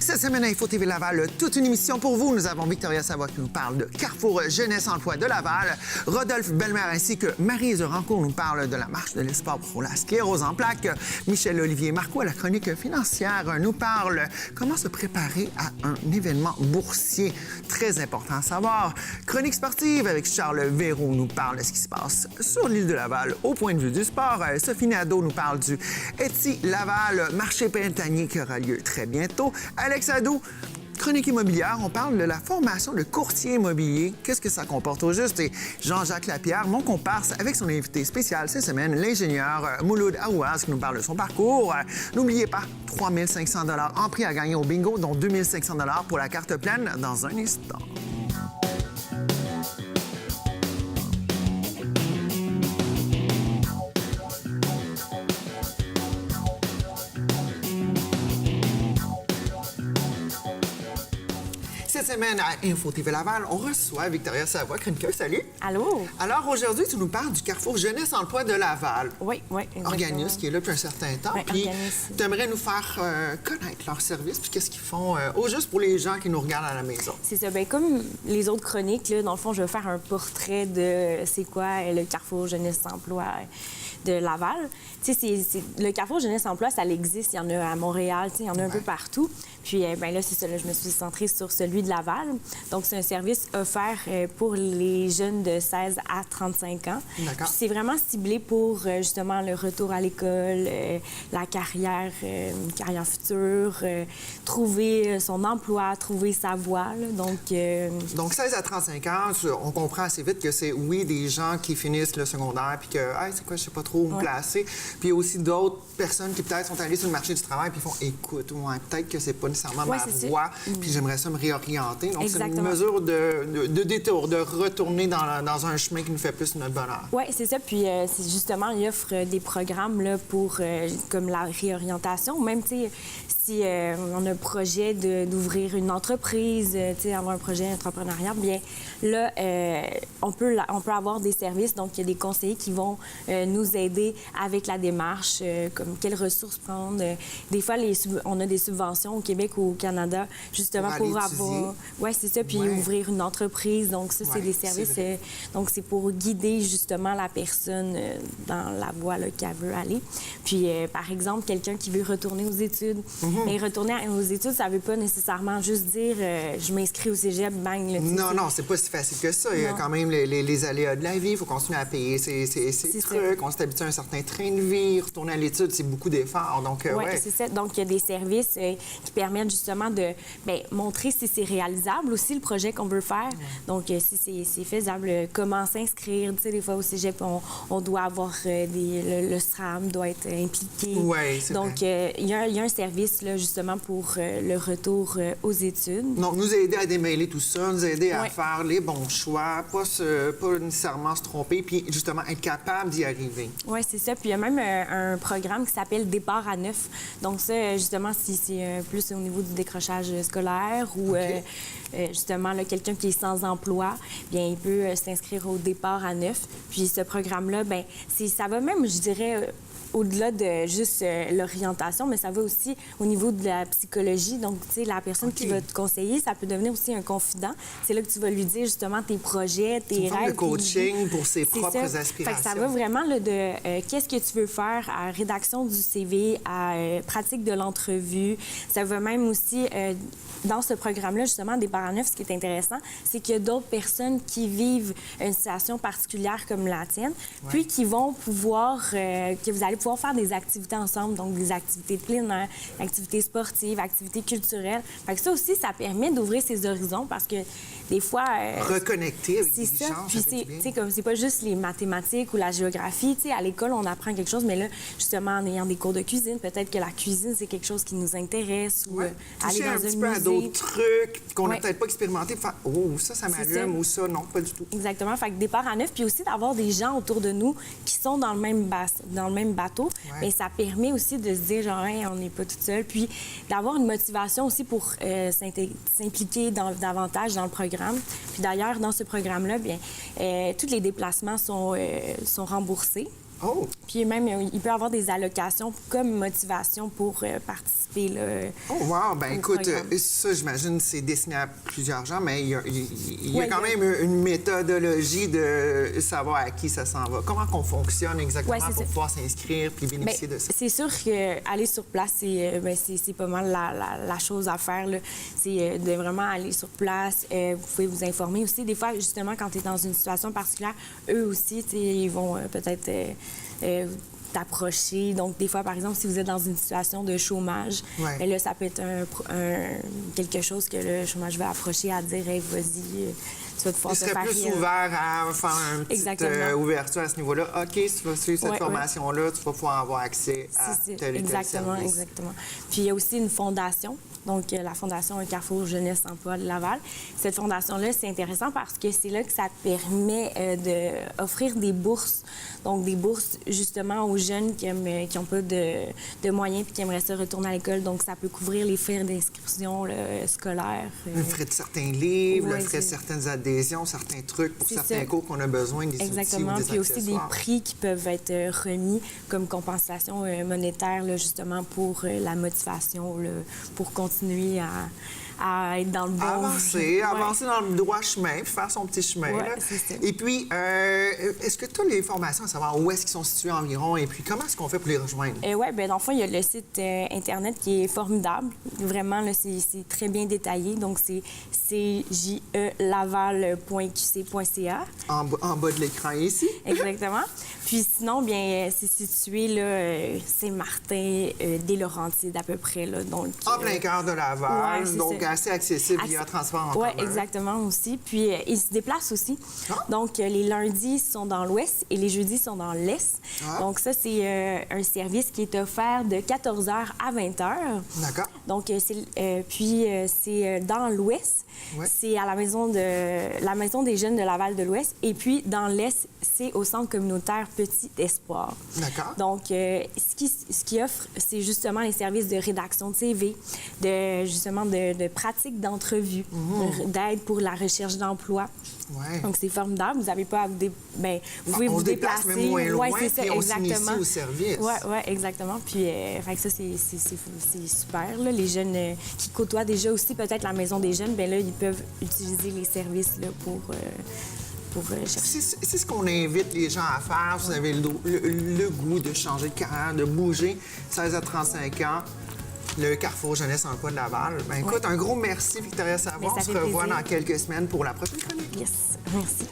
Cette semaine à Info TV Laval, toute une émission pour vous. Nous avons Victoria Savoie qui nous parle de Carrefour Jeunesse Emploi de Laval. Rodolphe Bellemare ainsi que Maryse Rancourt nous parle de la marche de l'espoir pour la sclérose en plaques. Michel-Olivier Marcoux à la chronique financière nous parle comment se préparer à un événement boursier. Très important à savoir. Chronique sportive avec Charles Véraud nous parle de ce qui se passe sur l'île de Laval au point de vue du sport. Sophie Nadeau nous parle du Etsy Laval, marché printanier qui aura lieu très bientôt. Alex Adou, chronique immobilière, on parle de la formation de courtier immobilier. Qu'est-ce que ça comporte au juste? Et Jean-Jacques Lapierre, mon comparse, avec son invité spécial cette semaine, l'ingénieur Mouloud Aouaz, qui nous parle de son parcours. N'oubliez pas, 3 500 $ en prix à gagner au bingo, dont 2 500 $ pour la carte pleine dans un instant. Cette semaine à Info TV Laval, on reçoit Victoria Savoie, chroniqueuse. Salut! Allô? Alors aujourd'hui, tu nous parles du Carrefour Jeunesse Emploi de Laval. Oui, exactement. Organisme qui est là depuis un certain temps. Oui, puis organisme. tu aimerais nous faire connaître leur service, puis qu'est-ce qu'ils font, au juste pour les gens qui nous regardent à la maison. C'est ça. Bien, comme les autres chroniques, là, dans le fond, je vais faire un portrait de c'est quoi le Carrefour Jeunesse Emploi de Laval. Tu sais, le Carrefour Jeunesse Emploi, ça existe. Il y en a à Montréal, il y en a un peu partout. Puis, bien là, c'est ça. Là, je me suis centrée sur celui de Laval. Donc, c'est un service offert pour les jeunes de 16 à 35 ans. D'accord. Puis c'est vraiment ciblé pour, justement, le retour à l'école, la carrière, une carrière future, trouver son emploi, trouver sa voie. Là. Donc, 16 à 35 ans, on comprend assez vite que c'est, oui, des gens qui finissent le secondaire puis que, hey, c'est quoi, je sais pas trop où me placer. Puis il y a aussi d'autres personnes qui peut-être sont allées sur le marché du travail puis font, écoute, ouais, peut-être que c'est pas nécessairement ma voie, puis j'aimerais ça me réorienter. Donc, c'est une mesure de détour, de retourner dans un chemin qui nous fait plus notre bonheur. Oui, c'est ça. Puis, c'est justement, il offre des programmes là, pour comme la réorientation. Même, tu sais, si on a un projet d'ouvrir une entreprise, tu sais, avoir un projet entrepreneurial, bien là, on peut avoir des services. Donc, il y a des conseillers qui vont nous aider avec la démarche, comme quelles ressources prendre. Des fois, on a des subventions au Québec ou au Canada, justement pour avoir... Oui, c'est ça. Puis ouvrir une entreprise. Donc, ça, c'est des services. Donc, c'est pour guider, justement, la personne dans la voie qu'elle veut aller. Puis, par exemple, quelqu'un qui veut retourner aux études. Mais retourner aux études, ça ne veut pas nécessairement juste dire je m'inscris au cégep, bang. Là, non, c'est pas si facile que ça. Il y a quand même les aléas de la vie. Il faut continuer à payer ses trucs. On s'habitue à un certain train de vie. Retourner à l'étude, c'est beaucoup d'efforts. Donc, oui, c'est ça. Donc, il y a des services qui permettent justement de montrer si c'est réalisable aussi, le projet qu'on veut faire. Donc, si c'est faisable, comment s'inscrire. Tu sais, des fois au cégep, on doit avoir le SRAM doit être impliqué. Oui, c'est donc, il y a un service, là, justement, pour le retour aux études. Donc, nous aider à démêler tout ça, nous aider à faire les bons choix, pas nécessairement se tromper, puis justement être capable d'y arriver. Oui, c'est ça. Puis il y a même un programme qui s'appelle Départ à neuf. Donc ça, justement, si c'est plus au niveau du décrochage scolaire ou justement quelqu'un qui est sans emploi, bien il peut s'inscrire au Départ à neuf. Puis ce programme-là, bien ça va même, je dirais, au-delà de juste l'orientation, mais ça va aussi au niveau de la psychologie. Donc, tu sais, la personne qui va te conseiller, ça peut devenir aussi un confident. C'est là que tu vas lui dire justement tes projets, tes rêves. Le coaching pour ses propres aspirations. Fait que ça va vraiment là, de qu'est-ce que tu veux faire à rédaction du CV, à pratique de l'entrevue. Ça va même aussi, dans ce programme-là, justement, des parents neufs, ce qui est intéressant, c'est qu'il y a d'autres personnes qui vivent une situation particulière comme la tienne, puis qui vont pouvoir, que vous allez pouvoir faire des activités ensemble, donc des activités de plein air, activités sportives, activités culturelles. Fait que ça aussi, ça permet d'ouvrir ses horizons parce que des fois... reconnecter avec des ça. échanges. Puis c'est comme c'est pas juste les mathématiques ou la géographie. Tu sais, à l'école, on apprend quelque chose, mais là, justement, en ayant des cours de cuisine, peut-être que la cuisine, c'est quelque chose qui nous intéresse ou aller toucher dans un petit peu à d'autres trucs qu'on n'a peut-être pas expérimenté pour faire « Oh, ça m'allume » ou ça, non, pas du tout. Exactement. Fait que départ à neuf, puis aussi d'avoir des gens autour de nous qui sont dans le même bateau, bien, ça permet aussi de se dire, genre, hey, on n'est pas tout seul, puis d'avoir une motivation aussi pour s'impliquer davantage dans le programme. Puis d'ailleurs, dans ce programme-là, bien, tous les déplacements sont remboursés. Oh! Puis même, il peut y avoir des allocations comme motivation pour participer. Là, Oh, wow! Ben au écoute, programme. ça, j'imagine, c'est destiné à plusieurs gens, mais il y a Ouais, quand même une méthodologie de savoir à qui ça s'en va. Comment qu'on fonctionne exactement Ouais, c'est pour ça. pouvoir s'inscrire puis bénéficier Ben, de ça? c'est sûr qu'aller sur place, c'est pas mal la chose à faire. là. C'est de vraiment aller sur place. Vous pouvez vous informer aussi. Des fois, justement, quand tu es dans une situation particulière, eux aussi, tu sais, ils vont peut-être t'approcher. Donc, des fois, par exemple, si vous êtes dans une situation de chômage, Ouais. ben là, ça peut être quelque chose que le chômage va approcher à dire, hey, vas-y, tu vas pouvoir Il te serait faire plus rire. ouvert à faire une petite Exactement. ouverture à ce niveau-là. OK, si tu vas suivre cette Ouais, formation-là, tu vas pouvoir avoir accès à C'est- tel et tel exactement, service. exactement. Puis il y a aussi une fondation, donc la Fondation Un Carrefour Jeunesse Emploi de Laval. Cette fondation-là, c'est intéressant parce que c'est là que ça permet d'offrir des bourses, donc des bourses justement aux jeunes qui n'ont pas de moyens puis qui aimeraient ça retourner à l'école. Donc ça peut couvrir les frais d'inscription là, scolaires. Le frais de certains livres, le Ouais, frais de c'est- certaines adhésions, certains trucs pour C'est certains ça. cours qu'on a besoin, des Exactement. outils ou des Puis aussi des accessoires. prix qui peuvent être remis comme compensation monétaire, là, justement, pour la motivation, là, pour continuer à être dans le bon... Avancer, Ouais. avancer dans le droit chemin, puis faire son petit chemin. Ouais, là. c'est ça. Et puis, est-ce que tu as les informations à savoir où est-ce qu'ils sont situés environ et puis comment est-ce qu'on fait pour les rejoindre? Oui, bien, dans le fond, il y a le site Internet qui est formidable. Vraiment, là, c'est très bien détaillé. Donc, c'est cjelaval.qc.ca. En bas de l'écran ici? Exactement. Puis sinon, bien, c'est situé, là, Saint-Martin, des Laurentides à peu près, là. Donc, En plein cœur de Laval, ouais, c'est donc ça. assez accessible via transport en Oui, commun. exactement aussi. Puis, ils se déplacent aussi. Ah. Donc, les lundis sont dans l'ouest et les jeudis sont dans l'est. Ah. Donc, ça, c'est un service qui est offert de 14h à 20h. D'accord. Donc, c'est dans l'ouest. Ouais. C'est à la maison des jeunes de Laval de l'Ouest. Et puis, dans l'est, c'est au centre communautaire Petit Espoir. D'accord. Donc, ce qui offre, c'est justement les services de rédaction de CV, de pratique d'entrevue, d'aide pour la recherche d'emploi. Ouais. Donc, c'est formidable. Vous n'avez pas à vous, vous pouvez on vous se déplace déplacer. même moins loin, Ouais, c'est ça, puis on s'initie exactement. au service. Oui, exactement. Puis, fait que ça, c'est super. Là. Les jeunes qui côtoient déjà aussi peut-être la maison des jeunes, bien là, ils peuvent utiliser les services là, pour chercher. C'est ce qu'on invite les gens à faire. Vous avez le goût de changer de carrière, de bouger. 16 à 35 ans, le Carrefour Jeunesse Emploi de Laval. Ben, écoute, un gros merci, Victoria Savoie. Mais ça On se fait revoit plaisir. dans quelques semaines pour la prochaine chronique. Yes, merci.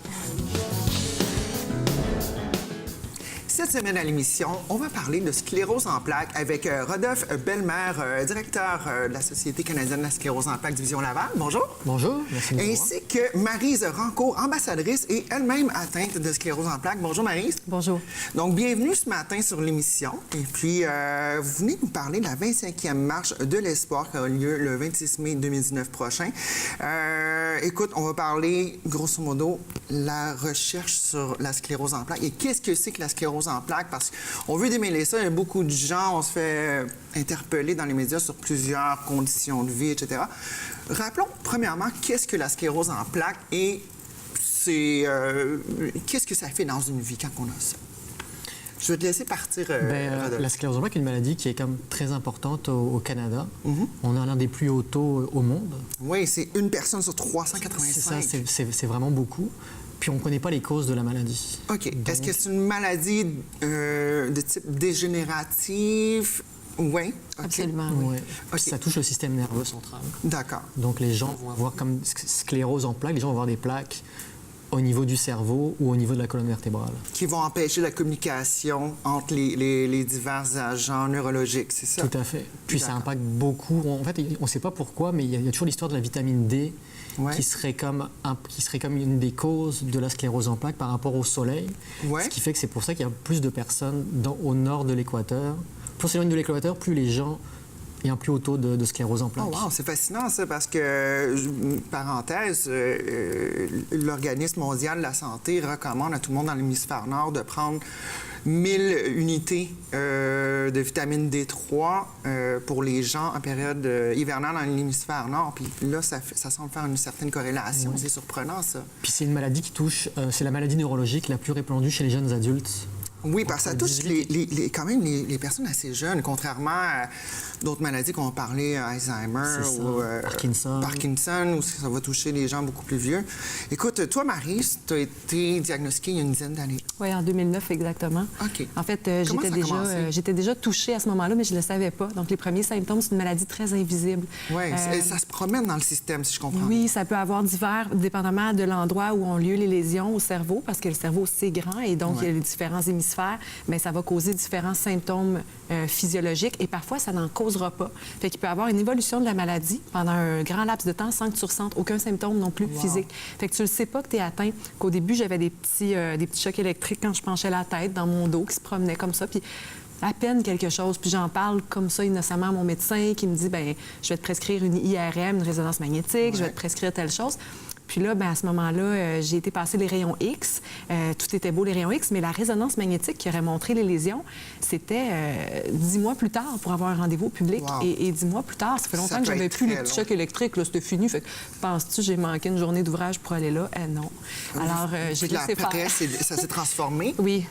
Cette semaine à l'émission, on va parler de sclérose en plaques avec Rodolphe Bellemare, directeur de la Société canadienne de la sclérose en plaques Division Laval. Bonjour. Bonjour, merci de nous voir. Ainsi que Maryse Rancourt, ambassadrice et elle-même atteinte de sclérose en plaques. Bonjour Maryse. Bonjour. Donc, bienvenue ce matin sur l'émission. Et puis, vous venez nous parler de la 25e marche de l'espoir qui aura lieu le 26 mai 2019 prochain. Écoute, on va parler, grosso modo, la recherche sur la sclérose en plaques. Et qu'est-ce que c'est que la sclérose en plaques? Parce qu'on veut démêler ça. Il y a beaucoup de gens, on se fait interpeller dans les médias sur plusieurs conditions de vie, etc. Rappelons, premièrement, qu'est-ce que la sclérose en plaques et qu'est-ce que ça fait dans une vie quand on a ça? Je vais te laisser partir, Rodolphe. La sclérose en plaques est une maladie qui est quand même très importante au Canada. On a l'un des plus hauts taux au monde. Oui, c'est une personne sur 385. C'est ça, c'est vraiment beaucoup. Puis on ne connaît pas les causes de la maladie. OK. Donc, Est-ce que c'est une maladie de type dégénératif? Oui. OK. Absolument, oui. ouais. Puis ça touche le système nerveux central. D'accord. Donc les gens vont avoir comme sclérose en plaques, les gens vont avoir des plaques au niveau du cerveau ou au niveau de la colonne vertébrale. Qui vont empêcher la communication entre les divers agents neurologiques, c'est ça? Tout à fait. Puis ça D'accord. impacte beaucoup. En fait, on ne sait pas pourquoi, mais il y a toujours l'histoire de la vitamine D Ouais. qui serait comme une des causes de la sclérose en plaques par rapport au soleil. Ouais. Ce qui fait que c'est pour ça qu'il y a plus de personnes au nord de l'équateur. Plus on s'éloigne de l'équateur, plus les gens ayant plus haut taux de sclérose en plaques. Oh wow, c'est fascinant ça parce que, parenthèse, l'Organisme mondial de la santé recommande à tout le monde dans l'hémisphère nord de prendre 1000 unités de vitamine D3 pour les gens en période hivernale dans l'hémisphère nord. Puis là, ça semble faire une certaine corrélation. C'est surprenant ça. Puis c'est une maladie qui touche, c'est la maladie neurologique la plus répandue chez les jeunes adultes Oui, parce que ça entre touche 18 quand même les personnes assez jeunes, contrairement à d'autres maladies qu'on parlait, Alzheimer C'est ça. ou Parkinson. ou ça va toucher les gens beaucoup plus vieux. Écoute, toi, Marie, tu as été diagnostiquée il y a une dizaine d'années. Oui, en 2009, exactement. OK. En fait, Comment ça a commencé? j'étais déjà touchée à ce moment-là, mais je ne le savais pas. Donc, les premiers symptômes, c'est une maladie très invisible. Oui, ça se promène dans le système, si je comprends. Oui, ça peut avoir divers, dépendamment de l'endroit où ont lieu les lésions au cerveau, parce que le cerveau, c'est grand et donc il y a les différents hémisphères, mais ça va causer différents symptômes physiologiques et parfois, ça n'en causera pas. Fait qu'il peut y avoir une évolution de la maladie pendant un grand laps de temps sans que tu ressentes aucun symptôme non plus physique. Fait que tu ne le sais pas que tu es atteint. Qu'au début, j'avais des petits chocs électriques quand je penchais la tête dans mon dos qui se promenaient comme ça. Puis à peine quelque chose. Puis j'en parle comme ça innocemment à mon médecin qui me dit, bien, je vais te prescrire une IRM, une résonance magnétique, je vais te prescrire telle chose. Puis là, bien, à ce moment-là, j'ai été passer les rayons X. Tout était beau, les rayons X, mais la résonance magnétique qui aurait montré les lésions, c'était 10 mois plus tard pour avoir un rendez-vous public. Wow. Et 10 mois plus tard, ça fait longtemps Ça que peut j'avais être plus les très petits long. chocs électriques. Là, c'était fini. Fait que, penses-tu, j'ai manqué une journée d'ouvrage pour aller là? Non. Alors, j'ai Puis laissé faire. après, ça s'est transformé. Oui,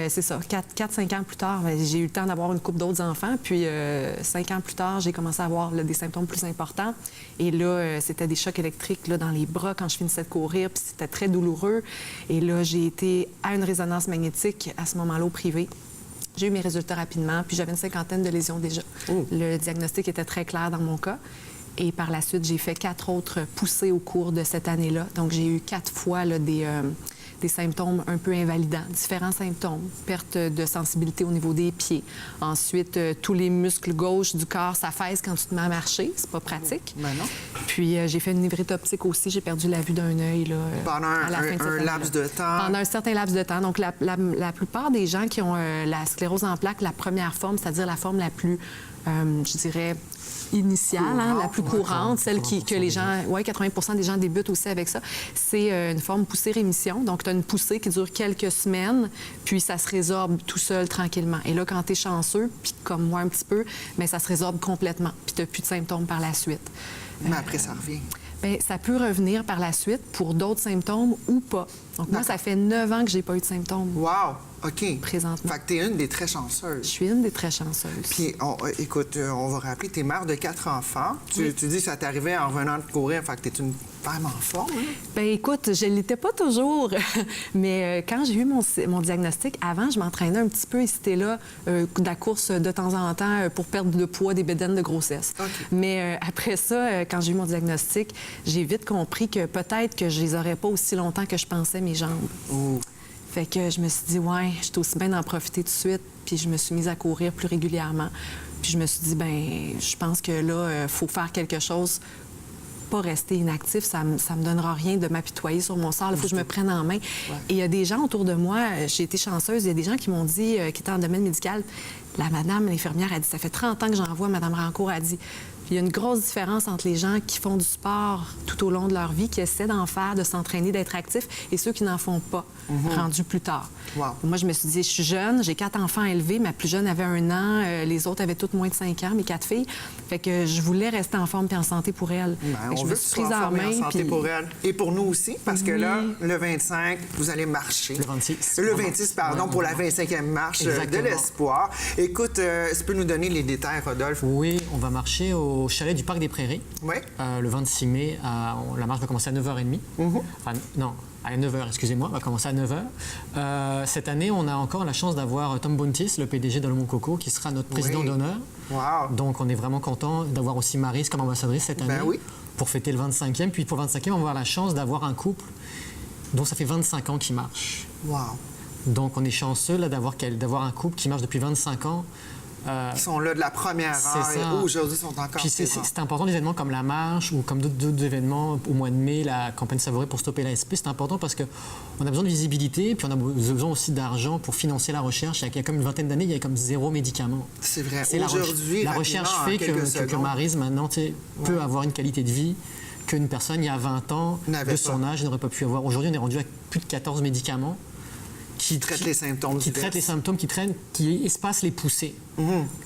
c'est ça. 4-5 ans plus tard, ben, j'ai eu le temps d'avoir une couple d'autres enfants. Puis 5 ans plus tard, j'ai commencé à avoir là, des symptômes plus importants. Et là, c'était des chocs électriques là, dans les bras quand je finissais de courir. Puis c'était très douloureux. Et là, j'ai été à une résonance magnétique à ce moment-là au privé. J'ai eu mes résultats rapidement. Puis j'avais une 50aine de lésions déjà. Le diagnostic était très clair dans mon cas. Et par la suite, j'ai fait 4 autres poussées au cours de cette année-là. Donc, j'ai eu 4 fois là, des symptômes un peu invalidants, différents symptômes. Perte de sensibilité au niveau des pieds. Ensuite, tous les muscles gauches du corps s'affaissent quand tu te mets à marcher. C'est pas pratique. Ben non. Puis, j'ai fait une névrite optique aussi. J'ai perdu la vue d'un œil là, Pendant à la fin de cette un année-là. laps de temps. Pendant un certain laps de temps. Donc, la plupart des gens qui ont la sclérose en plaques, la première forme, c'est-à-dire la forme la plus, je dirais, initiale, hein, la plus courante, celle que les gens, 80 des gens débutent aussi avec ça, c'est une forme poussée-rémission. Donc, tu as une poussée qui dure quelques semaines, puis ça se résorbe tout seul, tranquillement. Et là, quand tu es chanceux, puis comme moi un petit peu, bien, ça se résorbe complètement, puis tu n'as plus de symptômes par la suite. Mais après, ça revient. Bien, ça peut revenir par la suite pour d'autres symptômes ou pas. Donc, moi, ça fait 9 ans que j'ai pas eu de symptômes. Wow! OK. Présentement. Fait que t'es une des très chanceuses. Je suis une des très chanceuses. Puis, écoute, on va rappeler, t'es mère de 4 enfants. Tu dis que ça t'arrivait en revenant de courir, fait que t'es une femme en forme. Hein? Bien, écoute, je ne l'étais pas toujours. Mais quand j'ai eu mon diagnostic, avant, je m'entraînais un petit peu et c'était là de la course de temps en temps pour perdre de poids, des bédaines de grossesse. OK. Mais après ça, quand j'ai eu mon diagnostic, j'ai vite compris que peut-être que je les aurais pas aussi longtemps que je pensais, mes jambes. Oh. Fait que je me suis dit, ouais, je suis aussi bien d'en profiter tout de suite. Puis je me suis mise à courir plus régulièrement. Puis je me suis dit, ben, je pense que là, il faut faire quelque chose, pas rester inactif. Ça me donnera rien de m'apitoyer sur mon sort. Il faut que je me prenne en main. Et il y a des gens autour de moi, j'ai été chanceuse, il y a des gens qui m'ont dit, qui étaient en domaine médical, la madame, l'infirmière, a dit, ça fait 30 ans que j'en vois, Madame Rancourt a dit. Il y a une grosse différence entre les gens qui font du sport tout au long de leur vie, qui essaient d'en faire, de s'entraîner, d'être actifs, et ceux qui n'en font pas, rendus plus tard. Wow. Moi, je me suis dit, je suis jeune, j'ai 4 enfants à élever. Ma plus jeune avait 1 an, les autres avaient toutes moins de 5 ans, mes 4 filles. Fait que je voulais rester en forme et en santé pour elles. Ben, Fait que on je veut me que tu suis sois prise en en forme et en main. santé puis- pour elle. Et pour nous aussi, parce que là, le 25, vous allez marcher. Le 26. Le 26, pardon, pour la 25e marche de Exactement. l'espoir. Écoute, tu peux nous donner les détails, Rodolphe? Oui, on va marcher au chalet du Parc des Prairies. Oui. Le 26 mai, la marche va commencer à 9h30. Non, à 9h, excusez-moi, va commencer à 9h. Cette année, on a encore la chance d'avoir Tom Buntis, le PDG de Le Mont Coco, qui sera notre président Oui. d'honneur. Wow. Donc, on est vraiment content d'avoir aussi Maryse comme ambassadrice cette année Ben oui. pour fêter le 25e. Puis pour le 25e, on va avoir la chance d'avoir un couple dont ça fait 25 ans qu'ils marchent. Wow. Donc, on est chanceux là, d'avoir un couple qui marche depuis 25 ans. Ils sont là de la première C'est heure ça. et aujourd'hui, ils sont encore Puis c'est présents. important, des événements comme la marche ou comme d'autres événements au mois de mai, la campagne Savourée pour stopper la SP, c'est important parce qu'on a besoin de visibilité, puis on a besoin aussi d'argent pour financer la recherche. Il y a comme une vingtaine d'années, il y avait comme 0 médicament. C'est vrai. C'est Aujourd'hui, la recherche rapidement, en fait quelques que secondes, Maryse, maintenant, tu sais, peut avoir une qualité de vie qu'une personne, il y a 20 ans, N'avait de son pas. âge, n'aurait pas pu avoir. Aujourd'hui, on est rendu à plus de 14 médicaments qui traitent les symptômes qui du traitent les DES. symptômes, qui espacent les poussées.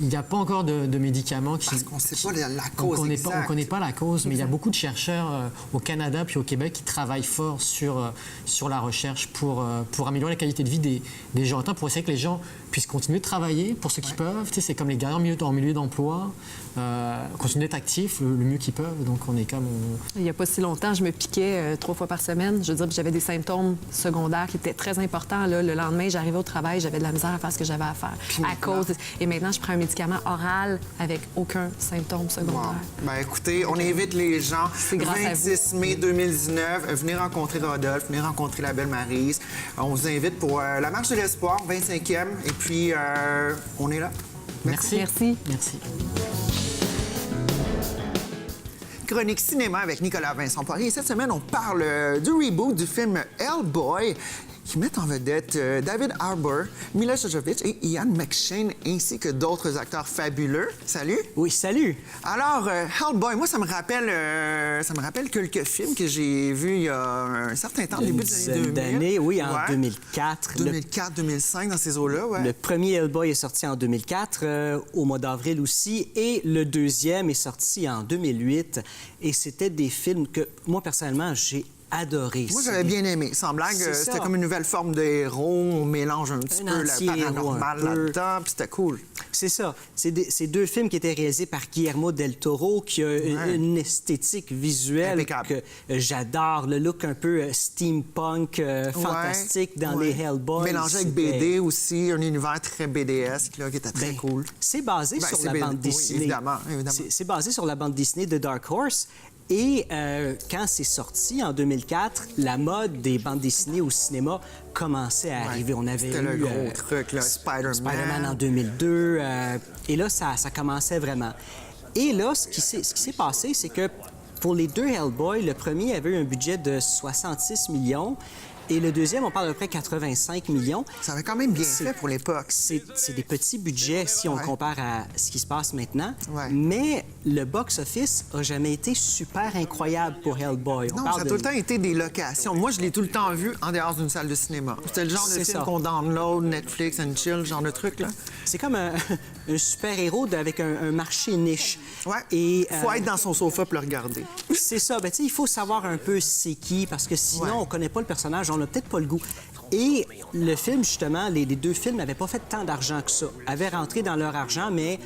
Il n'y a pas encore de médicaments qui... Parce qu'on ne sait pas la cause On ne exacte. connaît pas la cause, mais il y a beaucoup de chercheurs au Canada puis au Québec qui travaillent fort sur la recherche pour améliorer la qualité de vie des gens atteints, pour essayer que les gens puissent continuer de travailler pour ceux qui peuvent. Tu sais, c'est comme les gars en milieu d'emploi, continuer d'être actifs le mieux qu'ils peuvent. Donc, on est comme... Il n'y a pas si longtemps, je me piquais 3 fois par semaine. Je veux dire, j'avais des symptômes secondaires qui étaient très importants. Là. Le lendemain, j'arrivais au travail, j'avais de la misère à faire ce que j'avais à faire. À cause... Et maintenant, je prends un médicament oral avec aucun symptôme secondaire. Wow. Ben écoutez, on invite les gens, C'est grâce à 26 mai 2019, venez rencontrer Rodolphe, venez rencontrer la belle Maryse. On vous invite pour la Marche de l'Espoir, 25e, et puis on est là. Merci. Merci. Merci. Chronique cinéma avec Nicolas Vincent Poirier. Cette semaine, on parle du reboot du film Hellboy, qui met en vedette David Harbour, Mila Jovovich et Ian McShane, ainsi que d'autres acteurs fabuleux. Salut! Oui, salut! Alors, Hellboy, moi, ça me rappelle quelques films que j'ai vus il y a un certain temps, début des années 2000. D'années, oui, en Ouais. 2004. 2004-2005, dans ces eaux-là, ouais. Le premier Hellboy est sorti en 2004, au mois d'avril aussi, et le deuxième est sorti en 2008. Et c'était des films que, moi, personnellement, j'ai adoré. Moi, j'avais bien aimé. Sans blague, C'est c'était ça. comme une nouvelle forme de héros. On mélange un petit peu le anti-héros, paranormal un peu. là-dedans, puis c'était cool. C'est ça. C'est deux films qui étaient réalisés par Guillermo del Toro, qui a une esthétique visuelle Impeccable. que j'adore. Le look un peu steampunk, fantastique dans Ouais. les Hellboys. Mélangé avec C'était- BD aussi, un univers très BDesque, là, qui était très Ben, cool. C'est basé Ben, sur c'est la bande oui, dessinée. évidemment. C'est basé sur la bande dessinée de Dark Horse. Et quand c'est sorti en 2004, la mode des bandes dessinées au cinéma commençait à arriver. On avait C'était le eu gros truc, là, Spider-Man. Spider-Man en 2002. Et là, ça commençait vraiment. Et là, ce qui s'est passé, c'est que pour les deux Hellboy, le premier avait eu un budget de 66 millions. Et le deuxième, on parle à peu près 85 millions. Ça avait quand même bien C'est- fait pour l'époque. C'est des petits budgets si on Ouais. compare à ce qui se passe maintenant. Ouais. Mais le box-office a jamais été super incroyable pour Hellboy. On Non, parle ça a de- tout le temps été des locations. Moi, je l'ai tout le temps vu en dehors d'une salle de cinéma. C'était le genre de C'est film ça. qu'on download, Netflix and chill, genre de truc, là. C'est comme un, un super-héros avec un marché niche. Ouais. Et Faut être dans son sofa pour le regarder. c'est ça. Ben, tu sais, il faut savoir un peu c'est qui, parce que sinon, Ouais. on connaît pas le personnage, on n'a peut-être pas le goût. Et le film, justement, les deux films n'avaient pas fait tant d'argent que ça. Avaient rentré dans leur argent, mais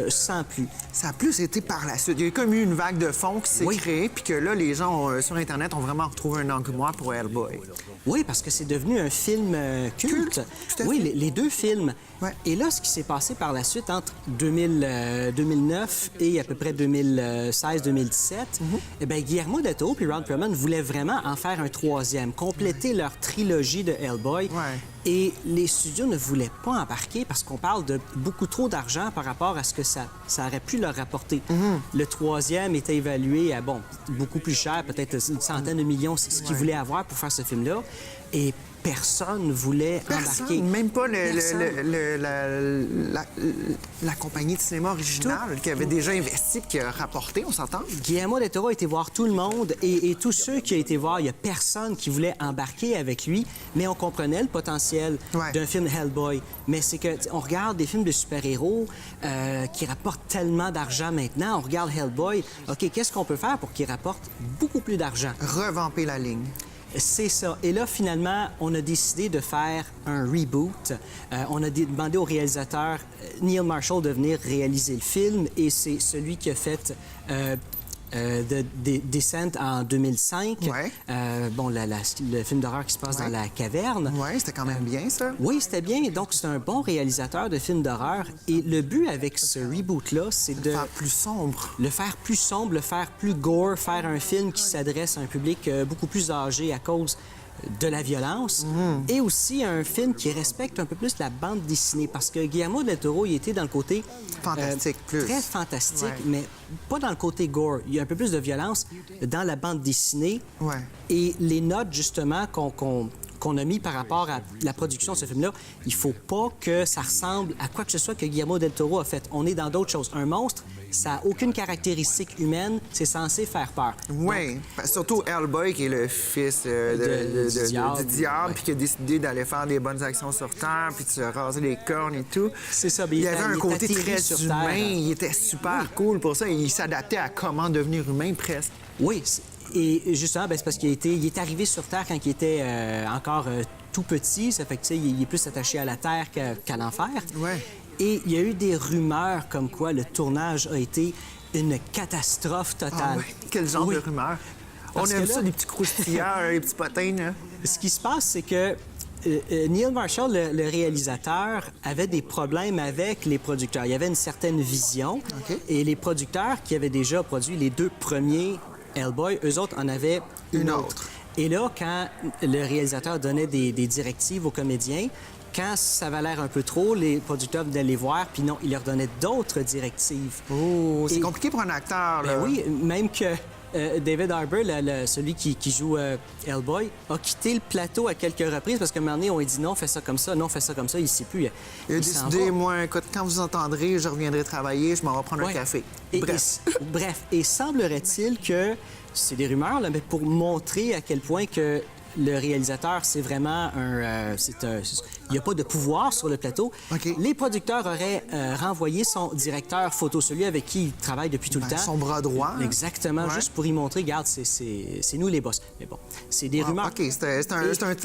sans plus. Ça a plus été par la suite. Il y a comme eu une vague de fonds qui s'est Oui. créée, puis que là, les gens sur Internet ont vraiment retrouvé un engouement pour Hellboy. Oui, parce que c'est devenu un film culte. tout à Oui, fait. les deux films. Ouais. Et là, ce qui s'est passé par la suite entre 2009 et à peu près 2016-2017, eh bien, Guillermo del Toro et Ron Perlman voulaient vraiment en faire un troisième, compléter leur trilogie de Hellboy. Ouais. Et les studios ne voulaient pas embarquer parce qu'on parle de beaucoup trop d'argent par rapport à ce que ça aurait pu leur rapporter. Le troisième était évalué à, bon, beaucoup plus cher, peut-être une centaine de millions, c'est ce qu'ils voulaient avoir pour faire ce film-là. Et personne ne voulait Personne, embarquer. même pas Personne. la compagnie de cinéma originale qui avait déjà investi et qui a rapporté, on s'entend? Guillermo del Toro a été voir tout le monde et tous ceux qui ont été voir, il n'y a personne qui voulait embarquer avec lui, mais on comprenait le potentiel Ouais. d'un film Hellboy. Mais c'est que on regarde des films de super-héros qui rapportent tellement d'argent maintenant, on regarde Hellboy, OK, qu'est-ce qu'on peut faire pour qu'il rapporte beaucoup plus d'argent? Revamper la ligne. C'est ça. Et là, finalement, on a décidé de faire un reboot. On a demandé au réalisateur Neil Marshall de venir réaliser le film et c'est celui qui a fait Descent en 2005. Ouais. Bon, le film d'horreur qui se passe Ouais. dans la caverne. Oui, c'était quand même bien, ça. Oui, c'était bien. Donc, c'est un bon réalisateur de films d'horreur. Et le but avec ce reboot-là, c'est de Faire plus sombre. le faire plus sombre, le faire plus gore, faire un film qui s'adresse à un public beaucoup plus âgé à cause de la violence, et aussi un film qui respecte un peu plus la bande dessinée, parce que Guillermo del Toro, il était dans le côté Fantastique, plus. très fantastique, Ouais. mais pas dans le côté gore. Il y a un peu plus de violence dans la bande dessinée. Ouais. Et les notes, justement, qu'on qu'on a mis par rapport à la production de ce film-là, il faut pas que ça ressemble à quoi que ce soit que Guillermo del Toro a fait. On est dans d'autres choses. Un monstre, ça n'a aucune caractéristique humaine, c'est censé faire peur. Oui, surtout Hellboy, qui est le fils du diable, puis qui a décidé d'aller faire des bonnes actions sur Terre, puis de se raser les cornes et tout. C'est ça. Il y avait un côté atterri très sur humain, Terre. il était super cool pour ça, il s'adaptait à comment devenir humain presque. Oui, et justement, c'est parce qu'il est arrivé sur Terre quand il était encore tout petit. Ça fait que, tu sais, il est plus attaché à la Terre qu'à l'enfer. Ouais. Et il y a eu des rumeurs comme quoi le tournage a été une catastrophe totale. Ah ouais, quel genre Oui. de rumeur? Parce On aime que là- ça, des petits croustillants, les petits potins, là. Ce qui se passe, c'est que Neil Marshall, le réalisateur, avait des problèmes avec les producteurs. Il y avait une certaine vision. OK. Et les producteurs qui avaient déjà produit les 2 premiers Hellboy, eux autres en avaient Une autre. Et là, quand le réalisateur donnait des directives aux comédiens, quand ça avait l'air un peu trop, les producteurs venaient les voir, puis non, il leur donnait d'autres directives. Oh, c'est Et- compliqué pour un acteur, là. Ben oui, même que David Harbour, celui qui joue Hellboy, a quitté le plateau à quelques reprises parce qu'à un moment donné, on lui dit non, fais ça comme ça, non, fais ça comme ça, il ne sait plus. Il a Il s'en décidé, va. moi, écoute, quand vous entendrez, je reviendrai travailler, je m'en vais prendre un Ouais. café. Et, Bref. bref, et semblerait-il que, c'est des rumeurs, là, mais pour montrer à quel point que le réalisateur, c'est vraiment il n'y a pas de pouvoir sur le plateau. OK. Les producteurs auraient renvoyé son directeur photo, celui avec qui il travaille depuis tout le temps. Son bras droit. Exactement, Ouais. juste pour y montrer, regarde, c'est nous les boss. Mais bon, c'est des Ah, rumeurs. OK, c'est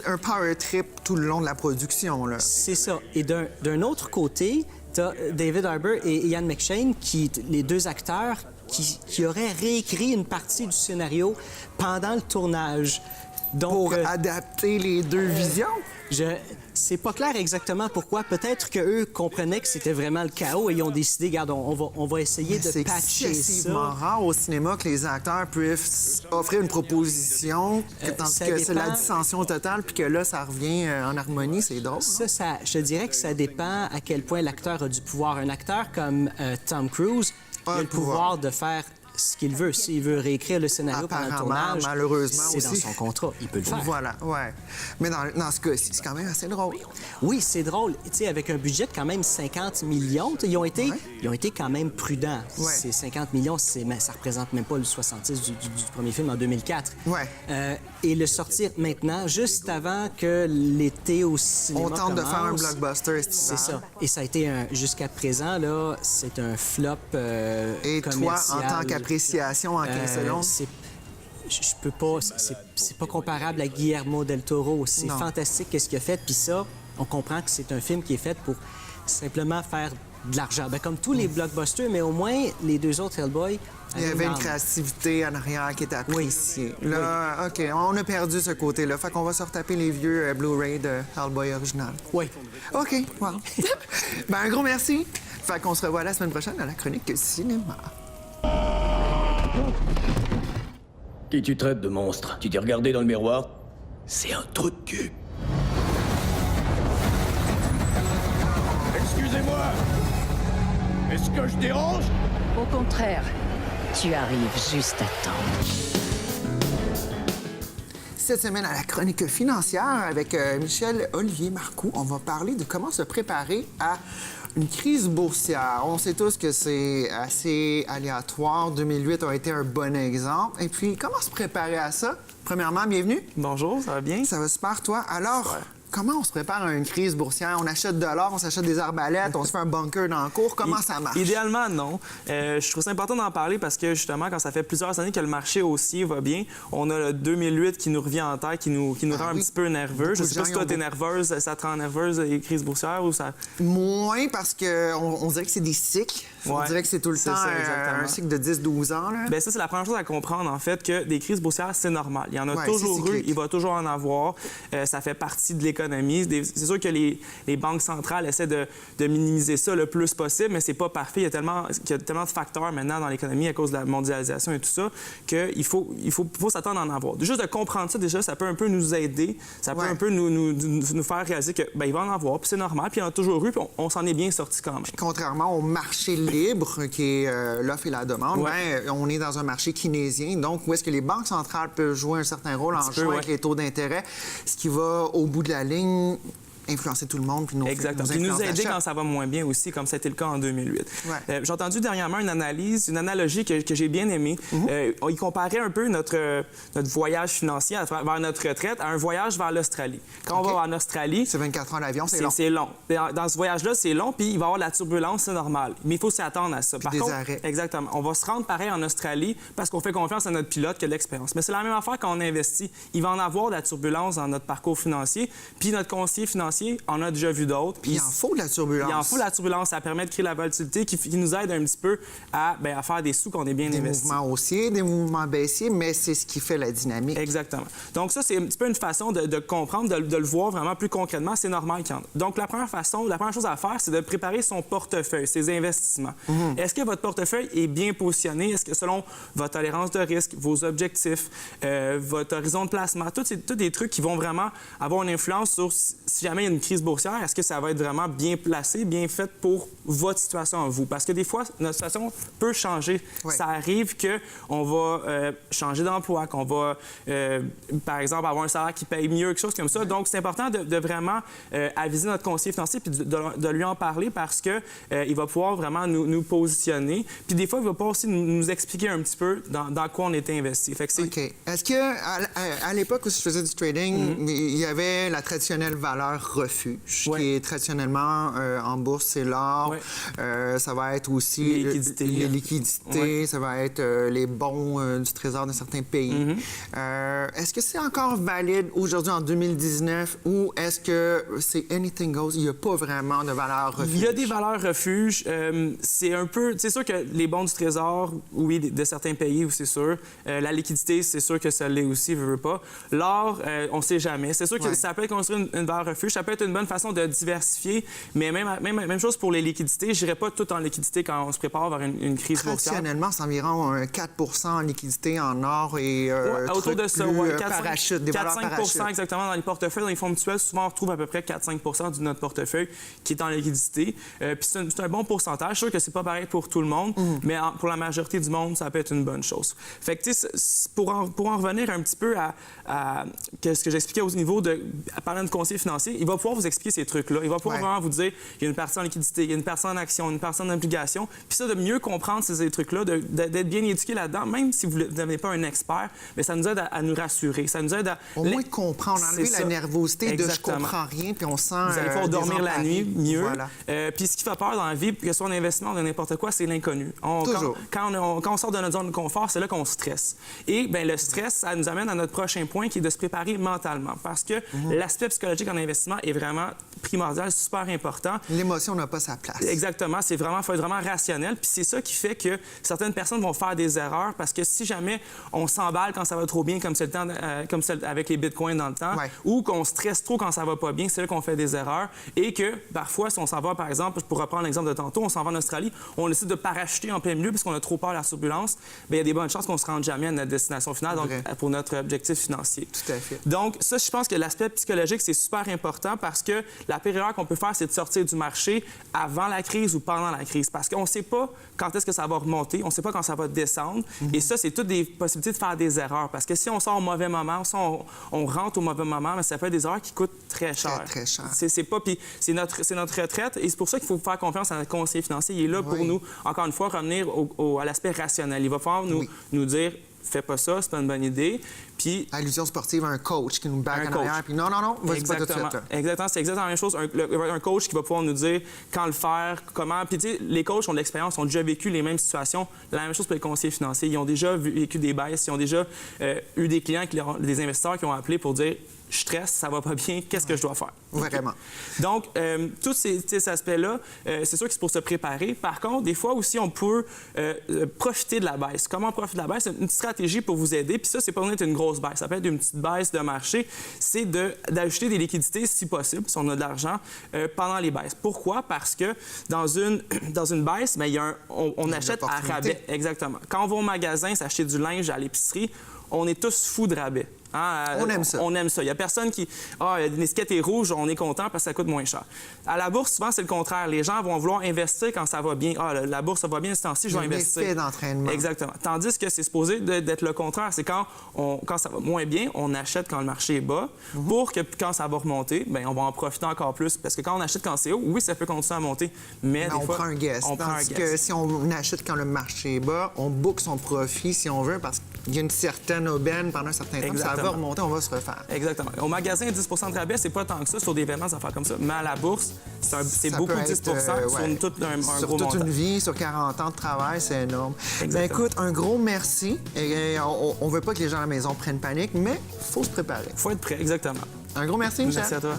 un power trip tout le long de la production, là. C'est ça. Et d'un autre côté, tu as David Harbour et Ian McShane, les 2 acteurs qui auraient réécrit une partie du scénario pendant le tournage. Donc, Pour adapter les 2 visions. c'est pas clair exactement pourquoi. Peut-être qu'eux comprenaient que c'était vraiment le chaos et ils ont décidé, regarde, on va essayer C'est de patcher excessivement ça. rare au cinéma que les acteurs puissent offrir une proposition, tandis ça que c'est la dépend. dissension totale, puis que là, ça revient en harmonie, c'est drôle. hein? Je te dirais que ça dépend à quel point l'acteur a du pouvoir. Un acteur comme Tom Cruise a le pouvoir de faire ce qu'il veut. S'il veut réécrire le scénario pendant le Apparemment, tournage, malheureusement c'est dans aussi. son contrat. Il peut le faire. Voilà, ouais. Mais dans ce cas-ci, c'est quand même assez drôle. Oui, c'est drôle. Tu sais, avec un budget de quand même 50 millions, ils ont été quand même prudents. Ouais. Ces 50 millions, ça représente même pas le 70 du premier film en 2004. Ouais. Et le sortir maintenant, juste avant que l'été au cinéma On tente de faire un commence, blockbuster cet C'est hiver. ça. Et ça a été, jusqu'à présent, là, c'est un flop Et toi, commercial. en tant qu'appréciation en 15 secondes? Je peux pas... C'est pas comparable à Guillermo del Toro. C'est Non. fantastique qu'est-ce qu'il a fait. Puis ça, on comprend que c'est un film qui est fait pour simplement faire de l'argent. Ben, comme tous les blockbusters, mais au moins, les 2 autres Hellboy... Il y avait une dans- créativité en arrière qui était appréciée. Là, OK, on a perdu ce côté-là. Fait qu'on va se retaper les vieux Blu-ray de Hellboy original. Oui. OK, wow. Ben, un gros merci. Fait qu'on se revoit la semaine prochaine à la chronique cinéma. Qui tu traites de monstre? Tu t'es regardé dans le miroir? C'est un trou de cul. Excusez-moi! Est-ce que je dérange? Au contraire, tu arrives juste à temps. Cette semaine, à la chronique financière, avec Michel Olivier Marcoux, on va parler de comment se préparer à une crise boursière. On sait tous que c'est assez aléatoire. 2008 a été un bon exemple. Et puis, comment se préparer à ça? Premièrement, bienvenue. Bonjour, ça va bien? Ça va super, toi. Alors, comment on se prépare à une crise boursière? On achète de l'or, on s'achète des arbalètes, on se fait un bunker dans le cours. Comment ça marche? Idéalement, non. Je trouve ça important d'en parler parce que, justement, quand ça fait plusieurs années que le marché haussier va bien, on a le 2008 qui nous revient en tête, qui nous rend un oui. petit peu nerveux. Beaucoup Je de sais pas gens si y toi, ont t'es nerveuse, ça te rend nerveuse, les crises boursières, ou ça... Moins parce qu'on dirait que c'est des cycles. On Ouais, dirait que c'est tout le c'est temps ça, exactement. un cycle de 10-12 ans. Là. Bien, ça, c'est la première chose à comprendre, en fait, que des crises boursières, c'est normal. Il y en a Ouais, toujours c'est eu, cyclique. il va toujours en avoir. Ça fait partie de l'économie. l'économie. C'est sûr que les banques centrales essaient de minimiser ça le plus possible, mais c'est pas parfait. Il y a tellement de facteurs maintenant dans l'économie à cause de la mondialisation et tout ça qu'il faut s'attendre à en avoir. Juste de comprendre ça, déjà, ça peut un peu nous aider. Ça peut un peu nous faire réaliser qu'il va en avoir, puis c'est normal, puis il y en a toujours eu, puis on s'en est bien sorti quand même. Contrairement au marché libre, qui est l'offre et la demande, on est dans un marché keynésien, donc où est-ce que les banques centrales peuvent jouer un certain rôle en jouant avec les taux d'intérêt, ce qui va, au bout de la ligne, influencer tout le monde. Puis exactement. Puis nous aider quand ça va moins bien aussi, comme ça a été le cas en 2008. J'ai entendu dernièrement une analogie que j'ai bien aimée. Il comparait un peu notre voyage financier vers notre retraite à un voyage vers l'Australie. Quand on va en Australie... C'est 24 heures d'avion, c'est long. C'est long. Dans ce voyage-là, c'est long, puis il va y avoir de la turbulence, c'est normal. Mais il faut s'attendre à ça. Par contre, arrêts. Exactement. On va se rendre pareil en Australie parce qu'on fait confiance à notre pilote qui a de l'expérience. Mais c'est la même affaire quand on investit. Il va en avoir de la turbulence dans notre parcours financier, puis notre conseiller financier, on a déjà vu d'autres. Puis il en faut de la turbulence. Il en faut de la turbulence. Ça permet de créer la volatilité qui nous aide un petit peu à faire des sous qu'on est bien investis. Des mouvements haussiers, des mouvements baissiers, mais c'est ce qui fait la dynamique. Exactement. Donc ça, c'est un petit peu une façon de comprendre, de le voir vraiment plus concrètement. C'est normal qu'il y en a. Donc la première chose à faire, c'est de préparer son portefeuille, ses investissements. Est-ce que votre portefeuille est bien positionné? Est-ce que selon votre tolérance de risque, vos objectifs, votre horizon de placement, tous des trucs qui vont vraiment avoir une influence sur si jamais il y a une crise boursière, est-ce que ça va être vraiment bien placé, bien fait pour votre situation à vous? Parce que des fois, notre situation peut changer. Ça arrive qu'on va changer d'emploi, qu'on va, par exemple, avoir un salaire qui paye mieux, quelque chose comme ça. Donc, c'est important de vraiment aviser notre conseiller financier puis de lui en parler parce que il va pouvoir vraiment nous positionner. Puis des fois, il va pouvoir aussi nous expliquer un petit peu dans quoi on était investi. Fait que c'est... OK. Est-ce qu'à l'époque où je faisais du trading, il y avait la traditionnelle valeur refuge, qui est traditionnellement en bourse, c'est l'or. Ça va être aussi les liquidités. Ça va être les bons du Trésor de certains pays. Est-ce que c'est encore valide aujourd'hui en 2019 ou est-ce que c'est anything goes? Il n'y a pas vraiment de valeur refuge? Il y a des valeurs refuges. C'est un peu... C'est sûr que les bons du Trésor, oui, de certains pays, c'est sûr. La liquidité, c'est sûr que ça l'est aussi, veut pas. L'or, on ne sait jamais. C'est sûr que ça peut être construit une valeur refuge. Ça peut être une bonne façon de diversifier, mais même chose pour les liquidités. Je n'irai pas tout en liquidité quand on se prépare vers une crise boursière. Traditionnellement, c'est environ 4 en liquidité en or et autour de ça, parachute, des valeurs 4-5 exactement dans les portefeuilles. Dans les fonds mutuels, souvent, on retrouve à peu près 4-5 de notre portefeuille qui est en liquidité. Puis c'est un bon pourcentage. Je suis sûr que c'est pas pareil pour tout le monde, mais pour la majorité du monde, ça peut être une bonne chose. Fait que, tu sais, pour en revenir un petit peu à ce que j'expliquais au niveau de... Parlant de conseiller financier, il va pouvoir vous expliquer ces trucs-là. Il va pouvoir vraiment vous dire il y a une partie en liquidité, il y a une partie en action, une partie en obligation. Puis ça, de mieux comprendre ces trucs-là, d'être bien éduqué là-dedans, même si vous ne devenez pas un expert, mais ça nous aide à nous rassurer. Ça nous aide à... Au moins comprendre, enlever la nervosité de je comprends rien, puis on sent... Vous allez pouvoir dormir la nuit mieux. Voilà. Puis ce qui fait peur dans la vie, que ce soit en investissement ou dans n'importe quoi, c'est l'inconnu. Quand on sort de notre zone de confort, c'est là qu'on stresse. Et bien, le stress, ça nous amène à notre prochain point qui est de se préparer mentalement. Parce que l'aspect psychologique en investissement est vraiment primordial, super important. L'émotion n'a pas sa place. Exactement. Il faut être vraiment rationnel. Puis c'est ça qui fait que certaines personnes vont faire des erreurs parce que si jamais on s'emballe quand ça va trop bien, comme c'est le temps, comme avec les bitcoins dans le temps, ou qu'on stresse trop quand ça va pas bien, c'est là qu'on fait des erreurs. Et que parfois, si on s'en va, par exemple, pour reprendre l'exemple de tantôt, on s'en va en Australie, on décide de parachuter en plein milieu parce qu'on a trop peur de la turbulence, bien, il y a des bonnes chances qu'on se rende jamais à notre destination finale, donc pour notre objectif financier. Tout à fait. Donc, ça, je pense que l'aspect psychologique, c'est super important parce que la pire erreur qu'on peut faire, c'est de sortir du marché avant la crise ou pendant la crise. Parce qu'on ne sait pas quand est-ce que ça va remonter, on ne sait pas quand ça va descendre. Et ça, c'est toutes des possibilités de faire des erreurs. Parce que si on sort au mauvais moment, si on rentre au mauvais moment, mais ça fait des erreurs qui coûtent très cher. Très cher. Puis c'est notre retraite. Et c'est pour ça qu'il faut faire confiance à notre conseiller financier. Il est là pour nous, encore une fois, revenir à l'aspect rationnel. Il va falloir nous dire... Fais pas ça, c'est pas une bonne idée. Puis... Allusion sportive, un coach qui nous back en arrière, puis non, vas-y pas tout de suite. Exactement, c'est exactement la même chose. Un coach qui va pouvoir nous dire quand le faire, comment. Puis tu sais, les coachs ont de l'expérience, ont déjà vécu les mêmes situations. La même chose pour les conseillers financiers. Ils ont déjà vécu des baisses, ils ont déjà eu des clients, des investisseurs qui ont appelé pour dire je stresse, ça va pas bien, qu'est-ce que je dois faire? Vraiment. Donc, tous ces aspects-là, c'est sûr que c'est pour se préparer. Par contre, des fois aussi, on peut profiter de la baisse. Comment profiter de la baisse? C'est une stratégie pour vous aider. Puis ça, c'est pas besoin d'être une grosse baisse. Ça peut être une petite baisse de marché. C'est d'ajouter des liquidités, si possible, si on a de l'argent, pendant les baisses. Pourquoi? Parce que dans une baisse, bien, on achète à rabais. Exactement. Quand on va au magasin s'acheter du linge à l'épicerie, on est tous fous de rabais. Hein? On aime ça. On aime ça. Il n'y a personne qui... l'étiquette est rouge, on est content parce que ça coûte moins cher. À la bourse, souvent, c'est le contraire. Les gens vont vouloir investir quand ça va bien. La bourse, ça va bien ce temps-ci, je vais investir. L'effet d'entraînement. Exactement. Tandis que c'est supposé d'être le contraire. C'est quand ça va moins bien, on achète quand le marché est bas pour que quand ça va remonter, bien, on va en profiter encore plus. Parce que quand on achète quand c'est haut, oui, ça peut continuer à monter, mais des on fois, prend un guess. Tandis que si on achète quand le marché est bas, on book son profit, si on veut, parce qu'il y a une certaine aubaine pendant un certain temps. Ça va remonter, on va se refaire. Exactement. Au magasin, 10 de rabais, c'est pas tant que ça sur des événements, ça fait comme ça. Mais à la bourse, c'est beaucoup 10 sur tout un sur gros toute montant. une vie, sur 40 ans de travail, c'est énorme. Exactement. Ben, écoute, un gros merci. Et on veut pas que les gens à la maison prennent panique, mais il faut se préparer. Faut être prêt, exactement. Un gros merci, Michel. Merci à toi.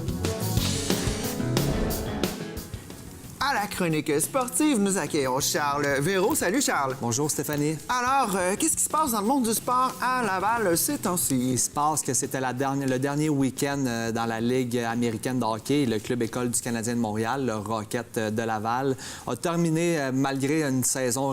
À la chronique sportive, nous accueillons Charles Véraud. Salut, Charles. Bonjour Stéphanie. Alors, qu'est-ce qui se passe dans le monde du sport à Laval ces temps-ci? Il se passe que c'était le dernier week-end dans la Ligue américaine de hockey. Le club école du Canadien de Montréal, le Rocket de Laval, a terminé, malgré une saison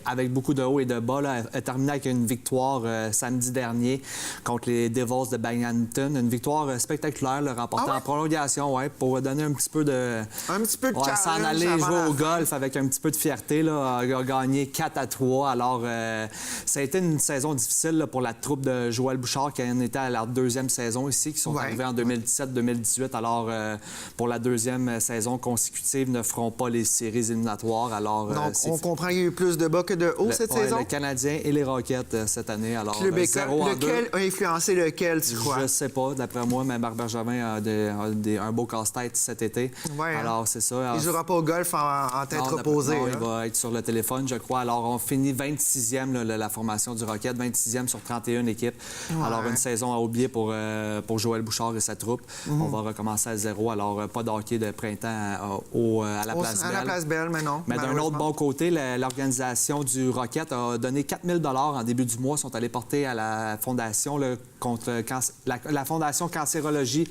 avec beaucoup de hauts et de bas, a terminé avec une victoire samedi dernier contre les Devils de Binghamton. Une victoire spectaculaire, remportée en prolongation, pour donner un petit peu de... Un petit peu de challenge s'en aller jouer au golf avec un petit peu de fierté, là, a gagné 4-3. Alors, ça a été une saison difficile pour la troupe de Joël Bouchard qui en était à leur deuxième saison ici, qui sont arrivés en 2017-2018. Alors, pour la deuxième saison consécutive, ne feront pas les séries éliminatoires. Alors, donc, on comprend qu'il y a eu plus de bas que de haut cette saison? Le Canadien et les Rockets cette année. Alors, Club école, lequel a influencé lequel, tu crois? Je sais pas. D'après moi, mais Marc Bergevin a un beau casse-tête cet été. Ouais, alors, c'est ça. Alors, il ne jouera pas au golf en tête reposée. Non, il va être sur le téléphone, je crois. Alors, on finit 26e, la formation du Rocket, 26e sur 31 équipes. Ouais. Alors, une saison à oublier pour Joël Bouchard et sa troupe. On va recommencer à zéro. Alors, pas de hockey de printemps à la Place Belle. À la Place Belle, mais non. Mais d'un autre bon côté, l'organisation du Rocket a donné 4 000 en début du mois. Ils sont allés porter à la fondation contre la Fondation Cancérologie.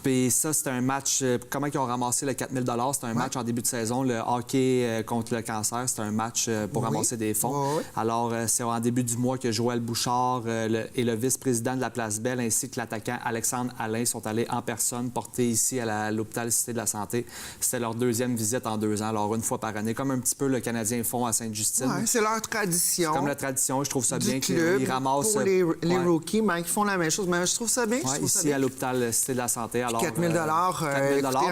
Puis ça, c'était un match... Comment ils ont ramassé le 4 000 $? C'était un match en début de saison. Le hockey contre le cancer, c'était un match pour ramasser des fonds. Alors, c'est en début du mois que Joël Bouchard et le vice-président de la Place Belle, ainsi que l'attaquant Alexandre Alain, sont allés en personne porter ici à l'hôpital Cité de la Santé. C'était leur deuxième visite en 2 ans, alors une fois par année, comme un petit peu le Canadien font à Sainte-Justine. Oui, c'est leur tradition. C'est comme la tradition. Je trouve ça bien qu'ils ramassent... Pour les rookies, mais ils font la même chose. Mais je trouve ça bien. Ici, à l'hôpital Cité de la Santé. Alors, 4 000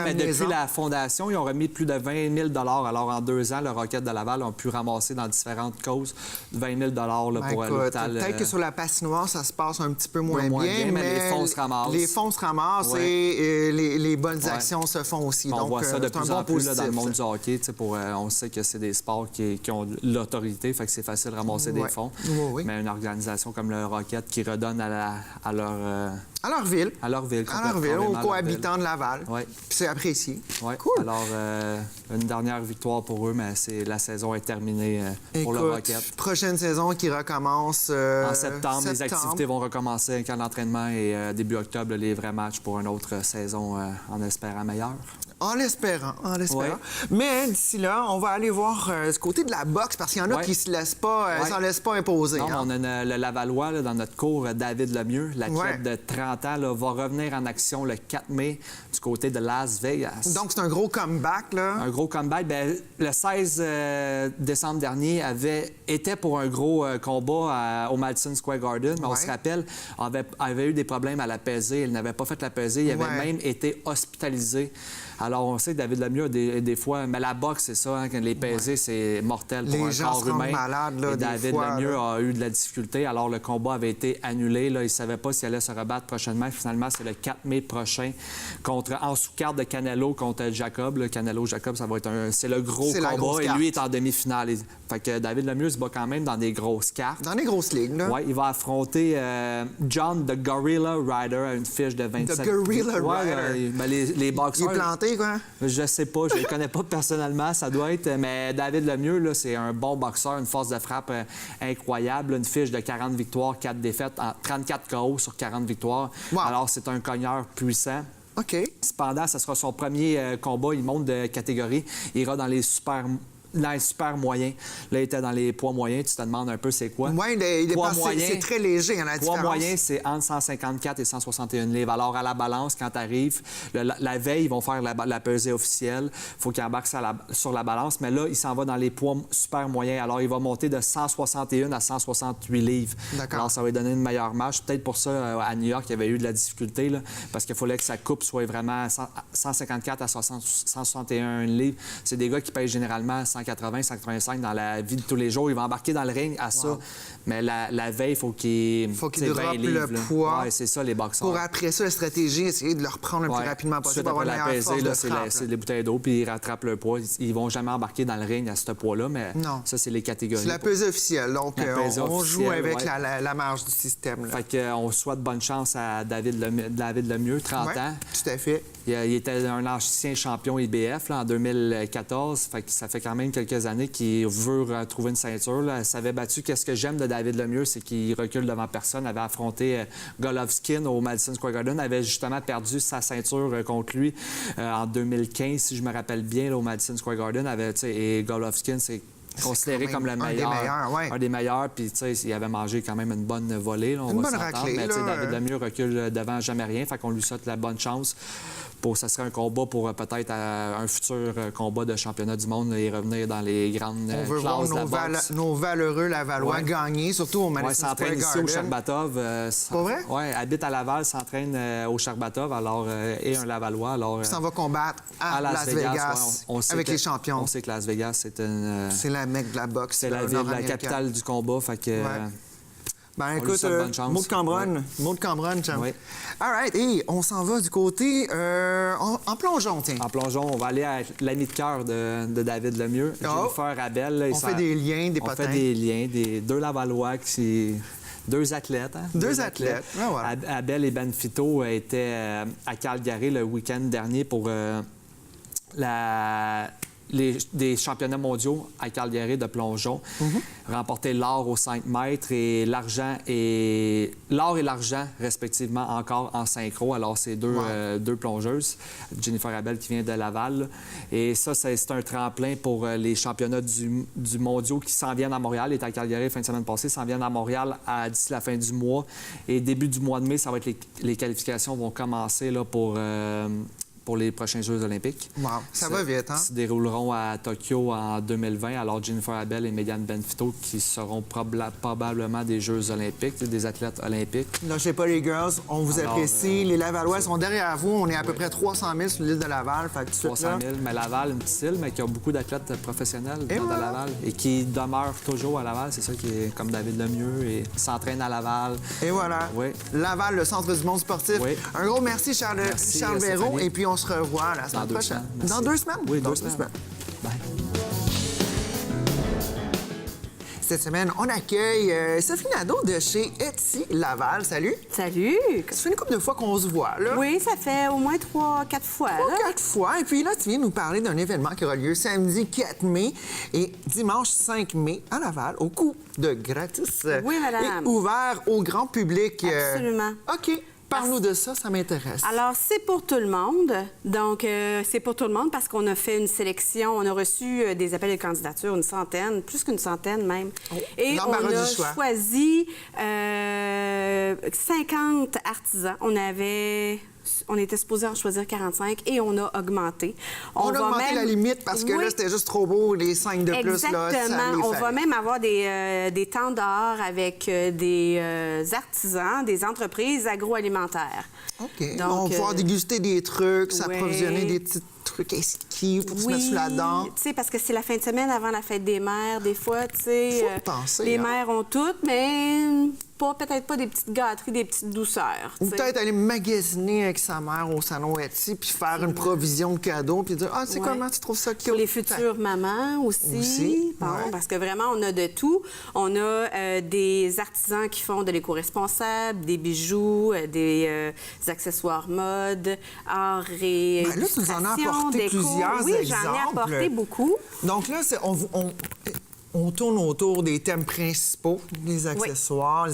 mais depuis la fondation, ils ont remis plus de 20 000 Alors, en 2 ans, le Rocket de Laval ont pu ramasser dans différentes causes 20 000 pour l'hôpital. Peut-être que sur la patinoire, ça se passe un petit peu moins bien, mais les fonds se ramassent. Les fonds se ramassent et les bonnes actions se font aussi. On voit ça de plus en plus dans le monde du hockey. On sait que c'est des sports qui ont l'autorité, fait que c'est facile de ramasser des fonds. Mais une organisation comme le Rocket qui redonne à leur ville. À leur ville, aux cohabitants de Laval. Oui. Puis c'est apprécié. Oui. Cool. Alors, une dernière victoire pour eux, mais la saison est terminée pour le Rocket. Prochaine saison qui recommence en septembre. Les activités vont recommencer avec l'entraînement et début octobre, les vrais matchs pour une autre saison en espérant meilleure. En l'espérant. Mais d'ici là, on va aller voir ce côté de la boxe parce qu'il y en a qui s'en laissent pas imposer. Non, on a le Lavallois là, dans notre cours, David Lemieux, l'athlète de 30 ans, là, va revenir en action le 4 mai du côté de Las Vegas. Donc, c'est un gros comeback, là? Un gros comeback. Bien, le 16 décembre dernier était pour un gros combat au Madison Square Garden, mais on se rappelle, avait eu des problèmes à la pesée. Il n'avait pas fait la pesée. Il avait même été hospitalisé. Alors, on sait que David Lemieux, des fois... Mais la boxe, c'est ça, les pesées, c'est mortel pour un corps humain. Malades, là, et David Lemieux a eu de la difficulté. Alors, le combat avait été annulé. Là, il ne savait pas s'il allait se rebattre prochainement. Finalement, c'est le 4 mai prochain en sous-carte de Canelo contre Jacob. Canelo-Jacob, ça va être c'est le gros C'est la grosse combat. Et carte. lui est en demi-finale. Fait que David Lemieux se bat quand même dans des grosses cartes. Dans les grosses ligues, là. Oui, il va affronter John the Gorilla Rider à une fiche de 27. The Gorilla Ouais, Rider. ben, les Il est boxeurs... planté, quoi. Je sais pas, je le connais pas personnellement, ça doit être. Mais David Lemieux, là, c'est un bon boxeur, une force de frappe incroyable, une fiche de 40 victoires, 4 défaites, en 34 KO sur 40 victoires. Wow. Alors, c'est un cogneur puissant. OK. Cependant, ce sera son premier combat. Il monte de catégorie. Il ira dans les super moyens. Là, il était dans les poids moyens. Tu te demandes un peu c'est quoi? Oui, il est Poids passé, moyen. c'est très léger, hein, la Poids différence. moyen, c'est entre 154 et 161 livres. Alors, à la balance, quand tu arrives, la veille, ils vont faire la pesée officielle. Il faut qu'il embarque sur la balance. Mais là, il s'en va dans les poids super moyens. Alors, il va monter de 161 à 168 livres. D'accord. Alors, ça va lui donner une meilleure marche. Peut-être pour ça, à New York, il y avait eu de la difficulté, là, parce qu'il fallait que sa coupe soit vraiment 154 à 161 livres. C'est des gars qui pèsent généralement 180, 185 dans la vie de tous les jours. Il va embarquer dans le ring à ça. Mais la veille, il faut qu'il droppe le poids. Oui, c'est ça, les boxeurs. Pour après ça, la stratégie, essayer de le reprendre le plus rapidement possible pour avoir une la meilleure force pesée, de là, frappe. c'est les bouteilles d'eau, puis ils rattrapent le poids. Ils vont jamais embarquer dans le ring à ce poids-là, mais Non. ça, c'est les catégories. C'est la pesée officielle. Donc, La pesée on joue officielle, avec ouais. la marge du système. Là. Fait qu'on souhaite bonne chance à David Lemieux, 30 Ouais, ans. tout à fait. Il était un ancien champion IBF là, en 2014. Fait que ça fait quand même quelques années qu'il veut retrouver une ceinture. Là. Ça avait battu. Qu'est-ce que j'aime de David Lemieux, c'est qu'il recule devant personne. Il avait affronté Golovkin au Madison Square Garden. Il avait justement perdu sa ceinture contre lui en 2015, si je me rappelle bien, là, au Madison Square Garden. Et Golovkin, c'est considéré comme le meilleur. Un Un des meilleurs. Puis, tu sais, il avait mangé quand même une bonne volée. Là, on Une va bonne s'entendre. raclée, Mais, tu sais, là. David Lemieux recule devant jamais rien. Fait qu'on lui souhaite la bonne chance. Ça serait un combat pour peut-être un futur combat de championnat du monde et revenir dans les grandes On veut voir classes de la boxe. nos valeureux Lavallois Ouais. gagner, surtout au Ouais, Madison Square s'entraîne ici Garden. au Charbatov. Pas vrai? Oui, habite à Laval, s'entraîne au Charbatov, alors, et un Lavallois. Alors, Puis s'en va combattre à Las Vegas, ouais, on sait avec que- les champions. On sait que Las Vegas, c'est une... C'est la mecque de la boxe. c'est la ville, la capitale du combat. Fait que, Ben lui écoute, souhaite bonne chance. mot de Cambronne. Mot de Cambronne, chum. Oui. All right. Et on s'en va du côté en plongeon, tiens. En plongeon, on va aller à l'ami de cœur de David Lemieux, Jennifer Abel. Là, On fait des liens, des On potins. fait des liens, deux Lavallois qui... Deux athlètes. Hein? Deux athlètes. Ah, voilà. Abel et Benfito étaient à Calgary le week-end dernier pour des championnats mondiaux à Calgary de plongeon. Remporté l'or aux 5 mètres et l'or et l'argent, respectivement, encore en synchro. Alors, c'est deux plongeuses. Jennifer Abel qui vient de Laval. Là. Et ça, c'est un tremplin pour les championnats du mondiaux qui s'en viennent à Montréal. Il est à Calgary fin de semaine passée. S'en viennent à Montréal d'ici la fin du mois. Et début du mois de mai, ça va être les qualifications vont commencer là, pour les prochains Jeux olympiques. Wow. Ça va vite, hein? Qui se dérouleront à Tokyo en 2020. Alors, Jennifer Abel et Megan Benfito qui seront probablement des Jeux olympiques, des athlètes olympiques. Lâchez pas les girls, on vous Alors, apprécie. Les Lavallois sont derrière vous. On est à peu près 300 000 sur l'île de Laval. Fait que tout de suite, 300 000, mais Laval, une petite île, mais qui a beaucoup d'athlètes professionnels Et dans voilà. Laval et qui demeurent toujours à Laval. C'est ça qui est comme David Lemieux et s'entraîne à Laval. Et voilà. Oui. Laval, le centre du monde sportif. Oui. Un gros merci, Charles Merci, Véron. Stéphanie. Et puis, on se revoit la semaine Dans 2 prochaine. semaines. Merci. Dans 2 semaines? Oui, Dans 2 semaines. Bye. Cette semaine, on accueille Sophie Nadeau de chez Etsy Laval. Salut. Salut! Ça fait une couple de fois qu'on se voit, là. Oui, ça fait au moins 3-4 fois. là. 4 fois. Et puis là, tu viens nous parler d'un événement qui aura lieu samedi 4 mai et dimanche 5 mai à Laval, au coût de gratis. Oui, madame. Et ouvert au grand public. Absolument. OK. Parle-nous de ça, ça m'intéresse. Alors, c'est pour tout le monde. Donc, c'est pour tout le monde parce qu'on a fait une sélection. On a reçu des appels de candidature, une centaine, plus qu'une centaine même. Et on l'embarras a du choix. choisi 50 artisans. On était supposé en choisir 45 et on a augmenté. On a augmenté la limite parce que Oui. là, c'était juste trop beau, les 5 de plus. Là, ça Exactement. les On fallait. va même avoir des temps d'or avec des artisans, des entreprises agroalimentaires. OK. Donc, on va pouvoir déguster des trucs, s'approvisionner ouais. des petits trucs esquis pour se mettre sous la dent. Tu sais, parce que c'est la fin de semaine avant la fête des mères, des fois, tu sais. Faut y penser, les hein. mères ont toutes, mais pas, peut-être pas des petites gâteries, des petites douceurs. Ou tu sais. peut-être aller magasiner avec sa mère au salon Etsy puis faire une provision de cadeaux puis dire « Ah, tu sais Ouais. comment tu trouves ça cute? » Pour les futures mamans aussi. Bon, ouais. parce que vraiment, on a de tout. On a des artisans qui font de l'éco-responsable, des bijoux, des accessoires mode, art et Ben là, tu nous en as illustration, apporté déco. plusieurs Oui, exemples. j'en ai apporté beaucoup. Donc là, on tourne autour des thèmes principaux, les accessoires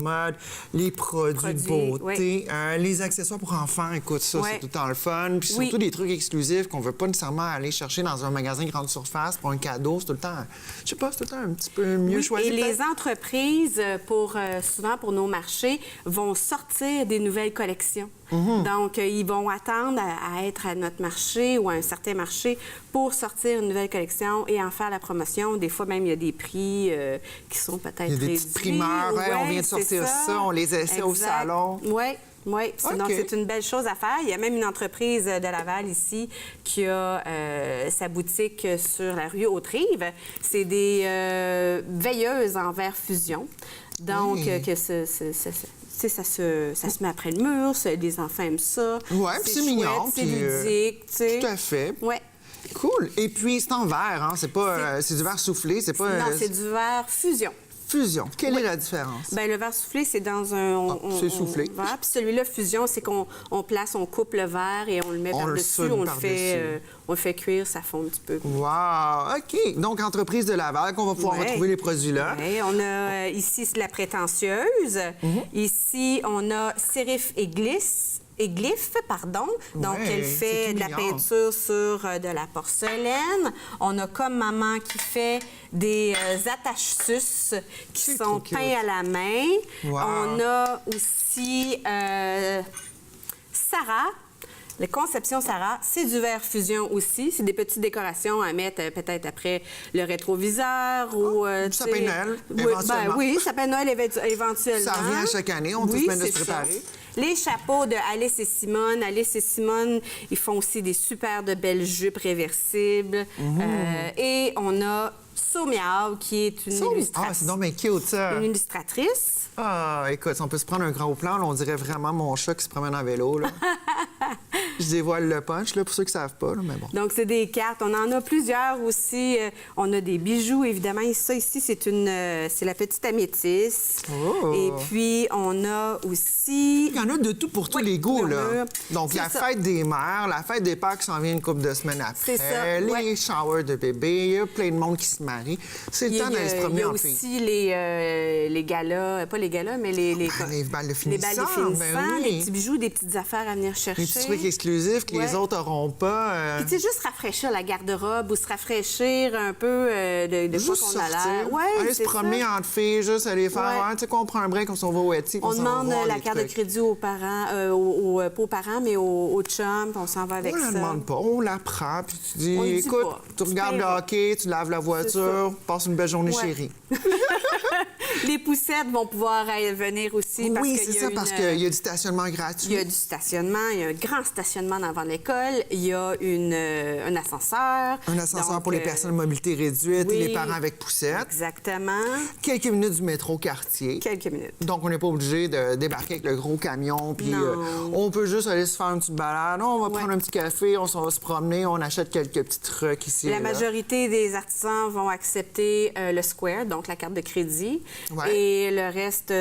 mode, les produits de beauté, les accessoires pour enfants. Écoute, ça, c'est tout le temps le fun. Puis surtout des trucs exclusifs qu'on veut pas nécessairement aller chercher dans un magasin grande surface pour un cadeau. C'est tout le temps, je sais pas, c'est tout le temps un petit peu mieux choisi. Et les entreprises, souvent pour nos marchés, vont sortir des nouvelles collections. Donc, ils vont attendre à être à notre marché ou à un certain marché pour sortir une nouvelle collection et en faire la promotion. Des fois, même, il y a des prix qui sont peut-être réduits. Il y a des petites primeurs, on vient de sortir ça, on les essaie au salon. Oui. Donc, OK. c'est une belle chose à faire. Il y a même une entreprise de Laval ici qui a sa boutique sur la rue Haute-Rive. C'est des veilleuses en verre fusion. Donc, que ça se met après le mur, les enfants aiment ça. Oui, puis c'est mignon. C'est ludique, tu sais. Tout à fait. Oui. Cool. Et puis, c'est en verre, hein? C'est pas... c'est du verre soufflé, c'est pas... Non, c'est du verre fusion. Fusion. Quelle est la différence? Bien, le verre soufflé, c'est dans un... c'est soufflé. Verre. Puis celui-là, fusion, c'est qu'on coupe le verre et on le met par-dessus. On le fait cuire, ça fond un petit peu. Wow! OK. Donc, entreprise de Laval, qu'on va pouvoir retrouver les produits là. Oui, on a ici la prétentieuse. Ici, on a Sérif et Glyphe, pardon. Donc, elle fait de la peinture sur de la porcelaine. On a comme maman qui fait des attache-sus qui sont peints à la main. Wow. On a aussi Sarah. La conception Sarah, c'est du verre fusion aussi. C'est des petites décorations à mettre peut-être après le rétroviseur ou... sapin de Noël, éventuellement. Oui, sapin de Noël éventuellement. Ça revient à chaque année, on peut se mettre de se préparer. Ça. Les chapeaux de Alice et Simone. Alice et Simone, ils font aussi des super de belles jupes réversibles. Et on a Somiao, qui est une illustratrice. Ah, c'est donc bien cute, ça. Une illustratrice. Ah, écoute, on peut se prendre un gros plan, là, on dirait vraiment mon chat qui se promène en vélo, là. Je dévoile le punch, là, pour ceux qui ne savent pas, là, mais bon. Donc, c'est des cartes. On en a plusieurs aussi. On a des bijoux, évidemment. Et ça, ici, c'est la petite améthyste. Oh. Et puis, on a aussi... Il y en a de tout pour tous les goûts, là. Donc, la fête des mères, la fête des pères qui s'en vient une couple de semaines après. C'est ça, les showers de bébés, il y a plein de monde qui se marie. C'est le temps d'aller se promener en fille. Il y a aussi les galas, pas les galas, mais les balles de finissant. Les balles de finissant, ben oui. les petits bijoux, des petites affaires à venir chercher. Des petits trucs exclusifs que les autres n'auront pas. Puis, tu sais, juste rafraîchir la garde-robe ou se rafraîchir un peu de quoi qu'on a l'air. Ouais, aller se promener entre filles, juste aller faire, tu sais quoi, on prend un break, on s'en va au Etsy. On demande la carte de crédit aux parents, pas aux parents, mais aux chums, puis on s'en va avec ça. On la demande pas, on la prend, puis tu dis, écoute, tu regardes le hockey, tu laves la voiture, passe une belle journée, chérie. Les poussettes vont pouvoir venir aussi. Oui, c'est ça, parce qu'il y a du stationnement gratuit. Il y a du stationnement, il y a un grand stationnement devant l'école, il y a un ascenseur. Un ascenseur pour les personnes à mobilité réduite et les parents avec poussettes. Exactement. Quelques minutes du métro quartier. Quelques minutes. Donc, on n'est pas obligé de débarquer avec le gros camion, puis on peut juste aller se faire une petite balade. Non, on va prendre un petit café, on s'en va se promener, on achète quelques petits trucs ici. La majorité des artisans vont accepter le Square, donc la carte de crédit, et le reste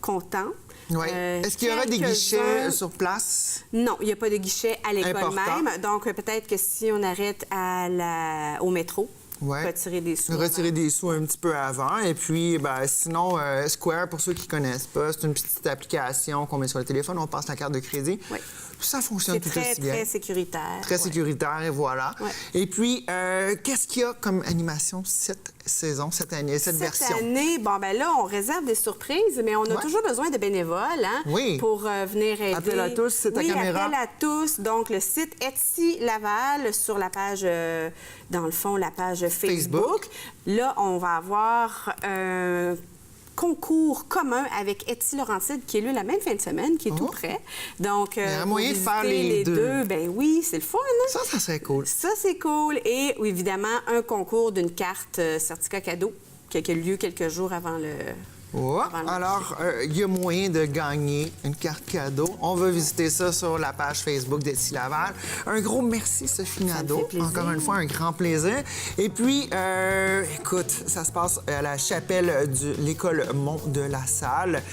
comptant. Oui. Est-ce qu'il y aura des guichets sur place? Non, il n'y a pas de guichet à l'école même. Donc, peut-être que si on arrête au métro, retirer des sous. Retirer des sous un petit peu avant. Et puis, sinon, Square, pour ceux qui ne connaissent pas, c'est une petite application qu'on met sur le téléphone. On passe la carte de crédit. Oui. Ça fonctionne tout aussi bien. C'est très sécuritaire. Très sécuritaire, et voilà. Ouais. Et puis, qu'est-ce qu'il y a comme animation cette saison, cette année, cette version? Cette année, là, on réserve des surprises, mais on a toujours besoin de bénévoles pour venir aider. Appel à tous, c'est ta caméra. Appel à tous. Donc, le site Etsy Laval sur la page, dans le fond, la page Facebook. Là, on va avoir un concours commun avec Etsy Laurentide qui est lieu la même fin de semaine, qui est tout près. Donc, il y a un moyen de faire les deux. Ben oui, c'est le fun. Hein? Ça serait cool. Ça, c'est cool. Et évidemment, un concours d'une carte certificat cadeau qui a lieu quelques jours avant Oh, alors, il y a moyen de gagner une carte cadeau. On va visiter ça sur la page Facebook d'Etsy Laval. Un gros merci, Sophie Nadeau. Encore une fois, un grand plaisir. Et puis, écoute, ça se passe à la chapelle de l'École Mont de la Salle.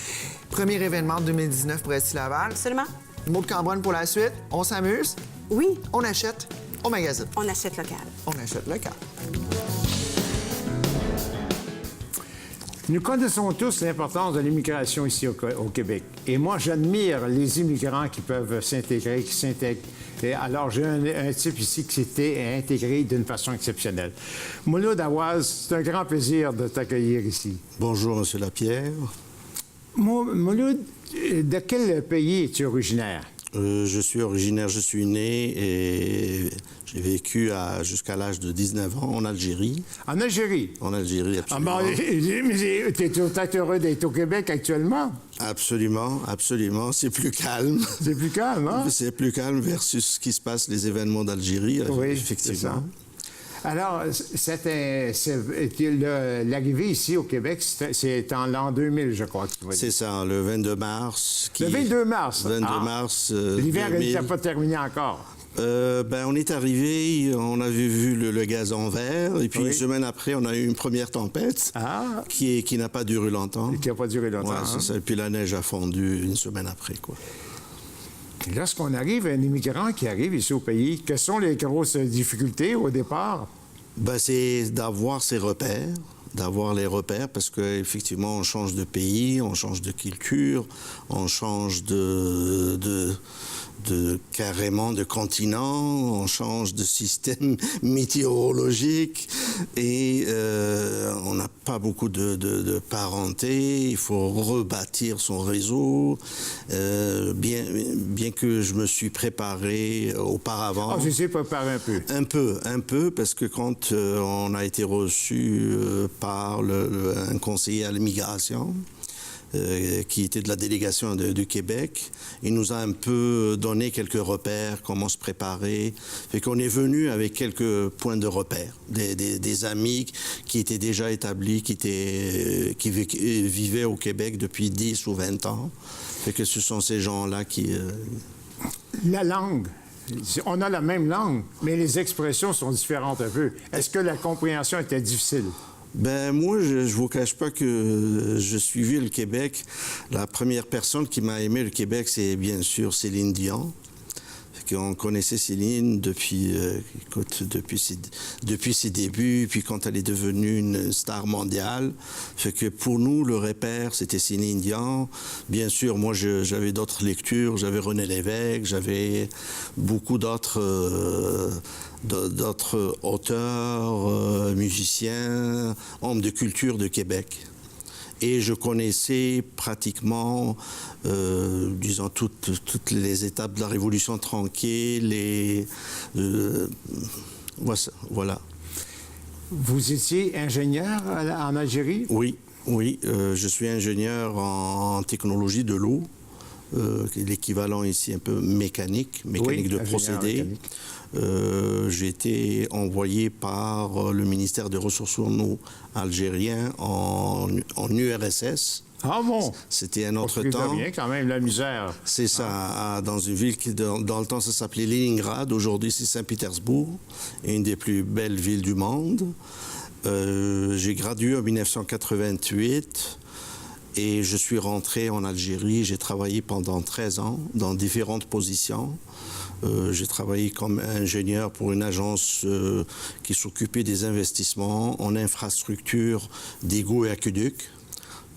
Premier événement 2019 pour Etsy Laval. Absolument. Mot de Cambronne pour la suite. On s'amuse. Oui. On achète. On magasine. On achète local. On achète local. Nous connaissons tous l'importance de l'immigration ici au Québec. Et moi, j'admire les immigrants qui peuvent s'intégrer, qui s'intègrent. Et alors, j'ai un type ici qui s'était intégré d'une façon exceptionnelle. Mouloud Awaz, c'est un grand plaisir de t'accueillir ici. Bonjour, M. Lapierre. Mouloud, de quel pays es-tu originaire? Je suis né et j'ai vécu jusqu'à l'âge de 19 ans en Algérie. En Algérie? En Algérie, absolument. Mais tu es peut-être heureux d'être au Québec actuellement? Absolument, absolument. C'est plus calme. C'est plus calme, hein? C'est plus calme versus ce qui se passe, les événements d'Algérie, oui, effectivement. Alors, l'arrivée ici au Québec, c'est en l'an 2000, je crois. C'est ça, le 22 mars. Le 22 mars? 22 mars. L'hiver n'était pas terminé encore. On est arrivé, on avait vu le gazon vert, et puis une semaine après, on a eu une première tempête qui n'a pas duré longtemps. Qui n'a pas duré longtemps. Ouais, c'est ça. Et puis la neige a fondu une semaine après, quoi. Lorsqu'on arrive, un immigrant qui arrive ici au pays, quelles sont les grosses difficultés au départ? C'est d'avoir ses repères, d'avoir les repères, parce qu'effectivement, on change de pays, on change de culture, on change carrément de continent, on change de système météorologique et on n'a pas beaucoup de parenté, il faut rebâtir son réseau, bien que je me suis préparé auparavant. Ah, je sais préparer un peu. Un peu, parce que quand on a été reçu par un conseiller à l'immigration, qui était de la délégation du Québec. Il nous a un peu donné quelques repères, comment se préparer. Fait qu'on est venu avec quelques points de repère, des amis qui étaient déjà établis, qui vivaient au Québec depuis 10 ou 20 ans. Fait que ce sont ces gens-là qui... La langue. On a la même langue, mais les expressions sont différentes un peu. Est-ce que la compréhension était difficile? Moi, je ne vous cache pas que je suivais le Québec. La première personne qui m'a aimé le Québec, c'est bien sûr Céline Dion. On connaissait Céline depuis ses débuts, puis quand elle est devenue une star mondiale. Fait que pour nous, le repère, c'était Céline Dion. Bien sûr, moi, j'avais d'autres lectures. J'avais René Lévesque, j'avais beaucoup d'autres auteurs, musiciens, hommes de culture de Québec. Et je connaissais pratiquement, disons, toutes les étapes de la Révolution tranquille. Voilà. Vous étiez ingénieur en Algérie? Oui. Je suis ingénieur en technologie de l'eau. L'équivalent ici un peu mécanique de procédés. J'ai été envoyé par le ministère des Ressources en eau algérien en URSS. Ah bon? C'était un autre temps. Bien quand même, la misère. C'est ça, dans une ville qui, dans le temps, ça s'appelait Leningrad. Aujourd'hui, c'est Saint-Pétersbourg, une des plus belles villes du monde. J'ai gradué en 1988. Et je suis rentré en Algérie. J'ai travaillé pendant 13 ans dans différentes positions. J'ai travaillé comme ingénieur pour une agence qui s'occupait des investissements en infrastructure d'égouts et aqueducs.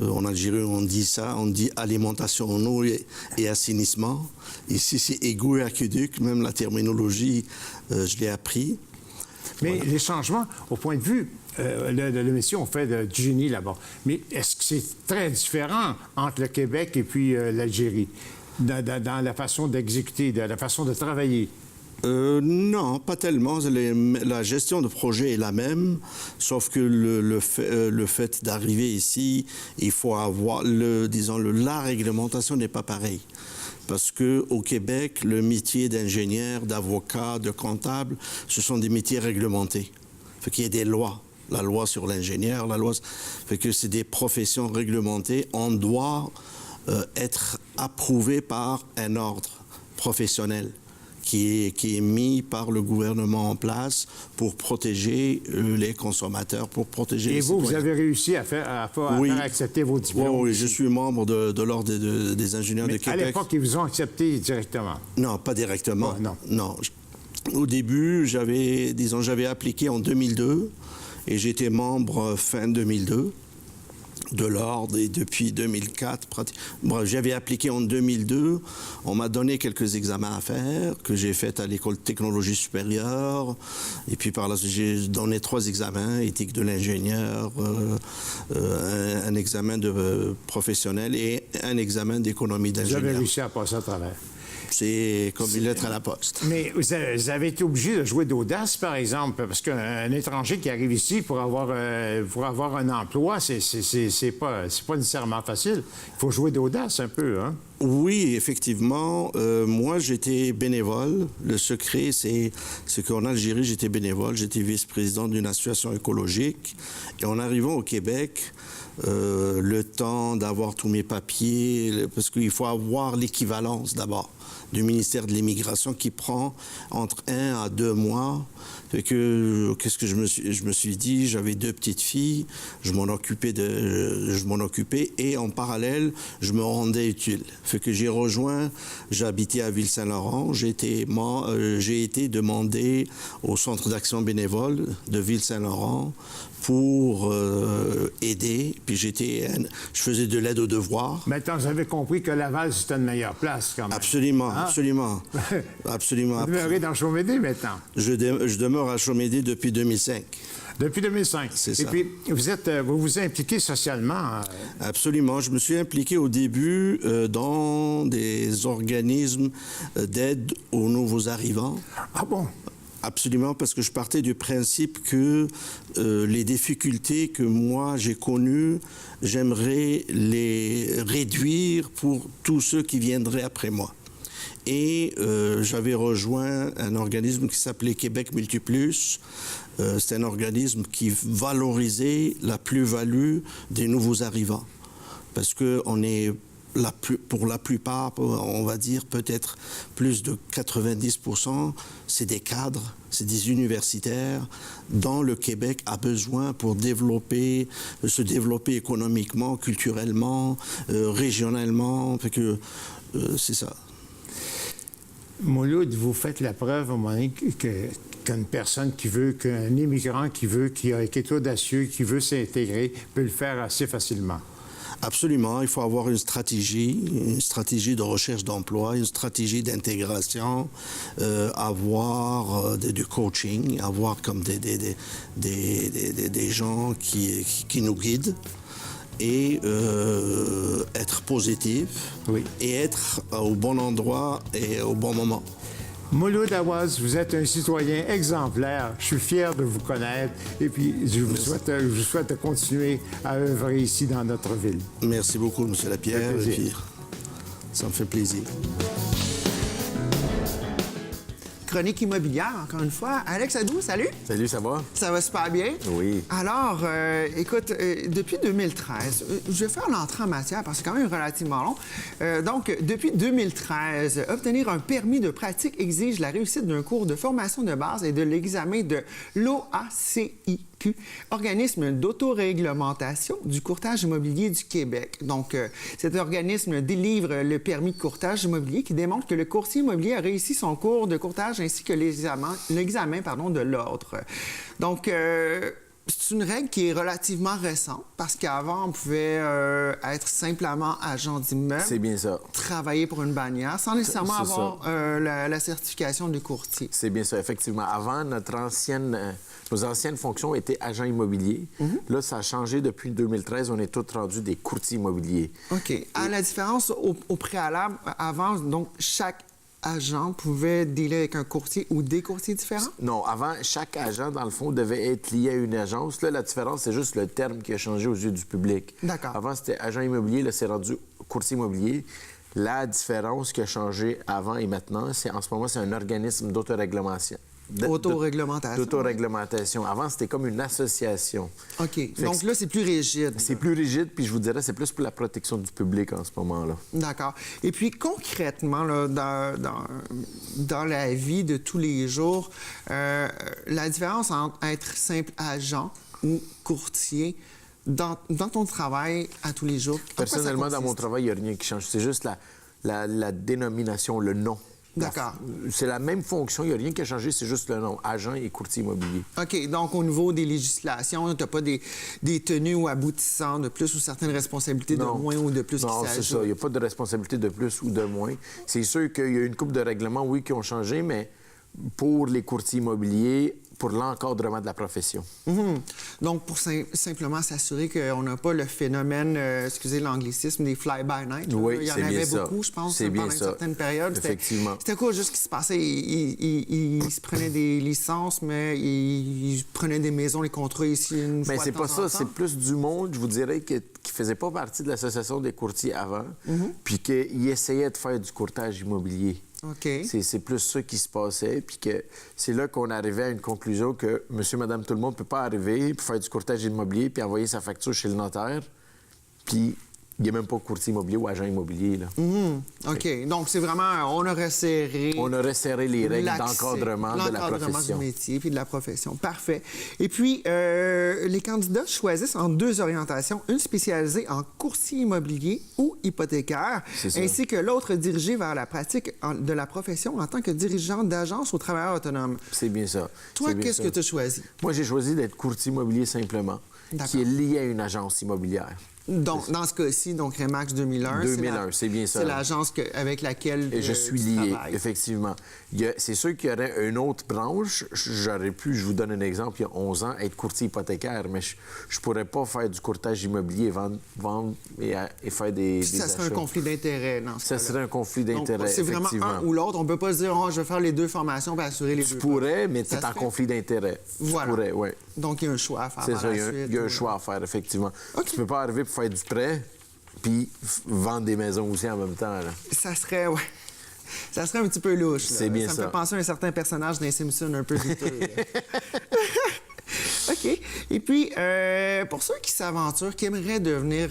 En Algérie, on dit ça, on dit alimentation en eau et assainissement. Ici, c'est égouts et aqueducs. Même la terminologie, je l'ai appris. Mais les changements, au point de vue, le métier, on fait du génie là-bas. Mais est-ce que c'est très différent entre le Québec et puis l'Algérie, dans la façon d'exécuter, dans la façon de travailler? Non, pas tellement. La gestion de projet est la même, sauf que le fait d'arriver ici, il faut avoir, la réglementation n'est pas pareille. Parce qu'au Québec, le métier d'ingénieur, d'avocat, de comptable, ce sont des métiers réglementés. Il faut qu'il y ait des lois. la loi sur l'ingénieur, la loi... Fait que c'est des professions réglementées. On doit être approuvé par un ordre professionnel qui est mis par le gouvernement en place pour protéger les consommateurs, pour protéger les citoyens. Et vous avez réussi à faire accepter vos diplômes? Oui, je suis membre de l'Ordre des ingénieurs de Québec. À l'époque, ils vous ont accepté directement? Non, pas directement. Oh, non. Non. Au début, j'avais appliqué en 2002 et j'étais membre fin 2002 de l'Ordre et depuis 2004, bref, j'avais appliqué en 2002. On m'a donné quelques examens à faire que j'ai fait à l'École de technologie supérieure. Et puis par là, j'ai donné 3 examens, éthique de l'ingénieur, un examen de professionnel et un examen d'économie d'ingénieur. Vous avez réussi à passer à travers. C'est comme une lettre à la poste. Mais vous avez été obligé de jouer d'audace, par exemple, parce qu'un étranger qui arrive ici pour avoir un emploi, c'est pas nécessairement facile. Il faut jouer d'audace un peu, hein? Oui, effectivement. Moi, j'étais bénévole. Le secret, c'est qu'en Algérie, j'étais bénévole. J'étais vice-président d'une association écologique. Et en arrivant au Québec, le temps d'avoir tous mes papiers, parce qu'il faut avoir l'équivalence d'abord du ministère de l'Immigration qui prend entre 1 à 2 mois. Fait que, qu'est-ce que je me suis dit? J'avais 2 petites filles, je m'en occupais et en parallèle, je me rendais utile. Fait que j'habitais à Ville-Saint-Laurent, j'ai été demandé au Centre d'action bénévole de Ville-Saint-Laurent pour aider. Puis je faisais de l'aide aux devoirs. Maintenant, vous avez compris que Laval, c'était une meilleure place, quand même. Absolument, hein? Absolument. Absolument. Vous demeurez dans Chaumédé, maintenant? Je demeure à Chaumédé depuis 2005. Depuis 2005. C'est ça. Et puis, vous vous impliquez socialement? Absolument. Je me suis impliqué au début dans des organismes d'aide aux nouveaux arrivants. Ah bon? Absolument, parce que je partais du principe que les difficultés que moi j'ai connues, j'aimerais les réduire pour tous ceux qui viendraient après moi. Et j'avais rejoint un organisme qui s'appelait Québec Multiplus. C'est un organisme qui valorisait la plus-value des nouveaux arrivants. Parce qu'on est... pour la plupart, on va dire peut-être plus de 90%, c'est des cadres, c'est des universitaires dont le Québec a besoin pour se développer économiquement, culturellement, régionalement. Fait que c'est ça. Mouloud, vous faites la preuve, à un moment donné, qu'une personne qu'un immigrant qui est audacieux, qui veut s'intégrer, peut le faire assez facilement. Absolument, il faut avoir une stratégie de recherche d'emploi, une stratégie d'intégration, avoir du coaching, avoir comme des gens qui nous guident et être positif et être au bon endroit et au bon moment. Mouloud Awaz, vous êtes un citoyen exemplaire. Je suis fier de vous connaître et puis je vous souhaite de continuer à œuvrer ici dans notre ville. Merci beaucoup, M. Lapierre. Ça me fait plaisir. Chronique immobilière, encore une fois. Alex Adou, salut. Salut, ça va? Ça va super bien. Oui. Alors, écoute, depuis 2013, je vais faire l'entrée en matière parce que c'est quand même relativement long. Donc, depuis 2013, obtenir un permis de pratique exige la réussite d'un cours de formation de base et de l'examen de l'OACIQ, organisme d'autoréglementation du courtage immobilier du Québec. Donc, cet organisme délivre le permis de courtage immobilier qui démontre que le courtier immobilier a réussi son cours de courtage ainsi que l'examen de l'ordre. Donc, c'est une règle qui est relativement récente parce qu'avant, on pouvait être simplement agent d'immeuble. C'est bien ça. Travailler pour une bannière sans nécessairement avoir la certification de courtier. C'est bien ça, effectivement. Avant, nos anciennes fonctions étaient agents immobiliers. Là, ça a changé depuis 2013. On est tous rendus des courtiers immobiliers. OK. À la différence au préalable, avant, donc, chaque agent pouvait dealer avec un courtier ou des courtiers différents? Non, avant, chaque agent, dans le fond, devait être lié à une agence. Là, la différence, c'est juste le terme qui a changé aux yeux du public. D'accord. Avant, c'était agent immobilier. Là, c'est rendu courtier immobilier. La différence qui a changé avant et maintenant, c'est en ce moment, c'est un organisme d'autoréglementation. Autoréglementation. D'autoréglementation. Avant, c'était comme une association. OK. Donc là, c'est plus rigide. C'est plus rigide, puis je vous dirais, c'est plus pour la protection du public en ce moment-là. D'accord. Et puis, concrètement, là, dans la vie de tous les jours, la différence entre être simple agent ou courtier dans ton travail à tous les jours? Personnellement, dans mon travail, il n'y a rien qui change. C'est juste la dénomination, le nom. D'accord. C'est la même fonction, il n'y a rien qui a changé, c'est juste le nom, agent et courtier immobilier. OK. Donc, au niveau des législations, tu n'as pas des tenues ou aboutissants de plus ou certaines responsabilités de moins ou de plus Non, c'est ça. Il n'y a pas de responsabilité de plus ou de moins. C'est sûr qu'il y a une couple de règlements, oui, qui ont changé, mais pour les courtiers immobiliers, pour l'encadrement de la profession. Donc, pour simplement s'assurer qu'on n'a pas le phénomène, excusez l'anglicisme, des fly-by-night. Oui, il y en c'est avait bien beaucoup, ça. je pense, C'est bien pendant une ça. certaine période. Effectivement. C'était quoi juste ce qui se passait? Ils se prenaient des licences, mais ils prenaient des maisons, les contrats ici une fois Mais c'est de pas temps ça, en temps. c'est plus du monde, je vous dirais, qui faisait pas partie de l'association des courtiers avant, puis qui essayait de faire du courtage immobilier. OK. C'est plus ça qui se passait, puis que c'est là qu'on arrivait à une conclusion que monsieur, madame, tout le monde ne peut pas arriver puis faire du courtage immobilier puis envoyer sa facture chez le notaire, puis il n'y a même pas courtier immobilier ou agent immobilier, là. OK. Donc, c'est vraiment... On a resserré... On a resserré les règles l'accès, d'encadrement de la profession. du métier puis de la profession. Parfait. Et puis, les candidats choisissent en 2 orientations, une spécialisée en courtier immobilier ou hypothécaire, ainsi que l'autre dirigée vers la pratique de la profession en tant que dirigeant d'agence aux travailleurs autonomes. C'est bien ça. Toi, qu'est-ce que tu as choisi? Moi, j'ai choisi d'être courtier immobilier simplement, qui est lié à une agence immobilière. Donc, dans ce cas-ci, donc Remax 2001. 2001, c'est bien ça. C'est l'agence avec laquelle je suis lié, effectivement. C'est sûr qu'il y aurait une autre branche. J'aurais pu, je vous donne un exemple, il y a 11 ans, être courtier hypothécaire, mais je ne pourrais pas faire du courtage immobilier, vendre et faire des ça serait achats. un conflit d'intérêt dans ce cas-là. Ça serait un conflit d'intérêt, c'est vraiment un ou l'autre. On ne peut pas se dire, je vais faire les 2 formations pour assurer les 2. Tu pourrais, mais tu es en conflit d'intérêt. Voilà. Tu pourrais, oui. Donc, il y a un choix à faire. C'est ça, il y a un choix à faire, effectivement. Tu ne peux pas arriver pour faire du prêt puis vendre des maisons aussi en même temps, là. Ça serait, ça serait un petit peu louche. Là. C'est bien ça. Ça me fait penser à un certain personnage dans les Simpsons un peu douteux. OK. Et puis, pour ceux qui s'aventurent, qui aimeraient devenir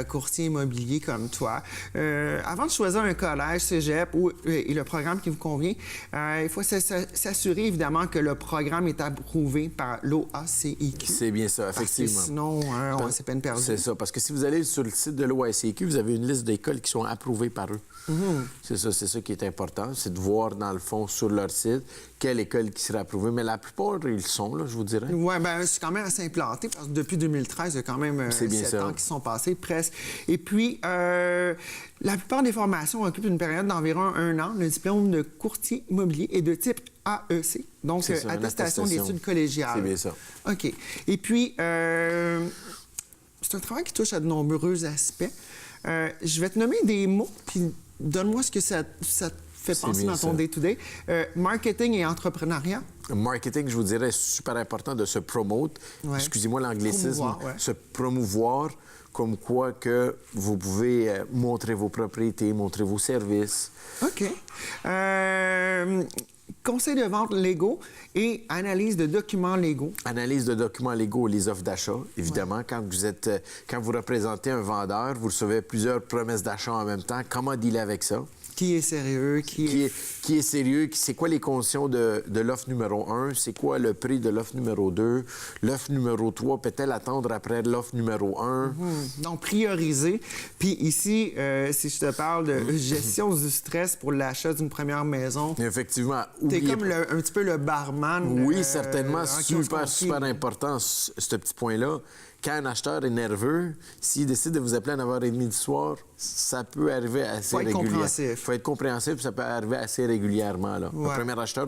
courtier immobilier comme toi, avant de choisir un collège, cégep et le programme qui vous convient, il faut s'assurer évidemment que le programme est approuvé par l'OACIQ. C'est bien ça, effectivement. Parce que sinon, c'est peine perdue. C'est ça, parce que si vous allez sur le site de l'OACIQ, vous avez une liste d'écoles qui sont approuvées par eux. C'est ça qui est important, c'est de voir dans le fond sur leur site quelle école qui serait approuvée. Mais la plupart, ils sont, là, je vous dirais. Oui, bien, c'est quand même assez implanté parce que depuis 2013, il y a quand même 7 ans qui sont passés presque. Et puis, la plupart des formations occupent une période d'environ 1 an. Le diplôme de courtier immobilier est de type AEC, donc attestation d'études collégiales. C'est bien ça. OK. Et puis, c'est un travail qui touche à de nombreux aspects. Je vais te nommer des mots, puis donne-moi ce que ça te fait penser dans ton day-to-day. Marketing et entrepreneuriat. Marketing, je vous dirais, c'est super important de se promote. Excusez-moi l'anglicisme. Se promouvoir, comme quoi que vous pouvez montrer vos propriétés, montrer vos services. OK. Conseil de vente légaux et analyse de documents légaux. Analyse de documents légaux et les offres d'achat, évidemment. Quand vous représentez un vendeur, vous recevez plusieurs promesses d'achat en même temps. Comment dealer avec ça? Qui est sérieux? Qui est sérieux? C'est quoi les conditions de l'offre numéro 1? C'est quoi le prix de l'offre numéro 2? L'offre numéro 3 peut-elle attendre après l'offre numéro 1? Donc, prioriser. Puis ici, si je te parle de gestion du stress pour l'achat d'une première maison... Effectivement. T'es comme un petit peu le barman. Oui, certainement. Super important, ce petit point-là. Quand un acheteur est nerveux, s'il décide de vous appeler à 9h30 du soir, ça peut arriver assez régulièrement. Il faut être compréhensif, puis ça peut arriver assez régulièrement. Là. Un premier acheteur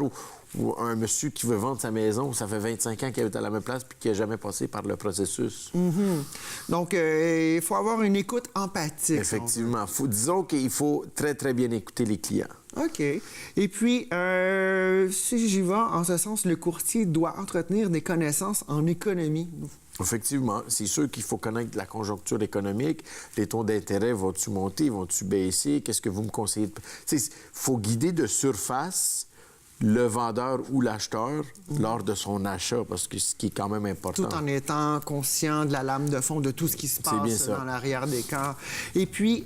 ou un monsieur qui veut vendre sa maison, ça fait 25 ans qu'il habite à la même place puis qui n'a jamais passé par le processus. Donc, il faut avoir une écoute empathique. Effectivement. Disons qu'il faut très, très bien écouter les clients. OK. Et puis, si j'y vais, en ce sens, le courtier doit entretenir des connaissances en économie. Effectivement. C'est sûr qu'il faut connaître la conjoncture économique. Les taux d'intérêt, vont-tu monter, vont-tu baisser? Qu'est-ce que vous me conseillez? Il faut guider de surface, le vendeur ou l'acheteur lors de son achat, parce que ce qui est quand même important. Tout en étant conscient de la lame de fond, de tout ce qui se passe dans l'arrière des cars. Et puis,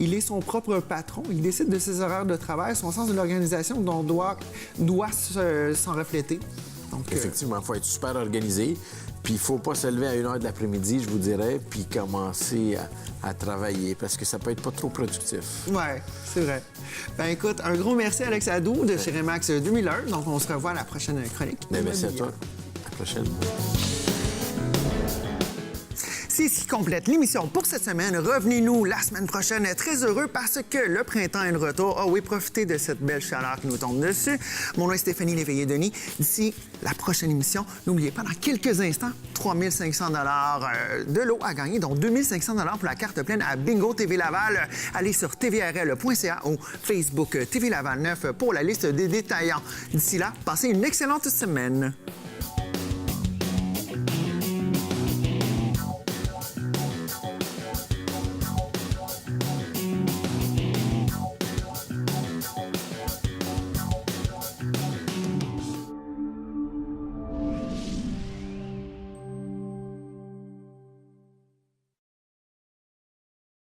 il est son propre patron. Il décide de ses horaires de travail, son sens de l'organisation doit s'en refléter. Donc, effectivement, il faut être super organisé. Puis il ne faut pas se lever à 1h de l'après-midi, je vous dirais, puis commencer à travailler, parce que ça peut être pas trop productif. Oui, c'est vrai. Ben écoute, un gros merci à Alex Hadou de chez Remax 2001. Donc, on se revoit à la prochaine chronique. Merci à toi. À la prochaine. C'est ce qui complète l'émission pour cette semaine. Revenez-nous la semaine prochaine. Très heureux parce que le printemps est de retour. Ah oui, profitez de cette belle chaleur qui nous tombe dessus. Mon nom est Stéphanie Léveillé-Denis. D'ici la prochaine émission, n'oubliez pas, dans quelques instants, 3 500 $ de lot à gagner, dont 2 500 $ pour la carte pleine à Bingo TV Laval. Allez sur tvrl.ca ou Facebook TV Laval 9 pour la liste des détaillants. D'ici là, passez une excellente semaine.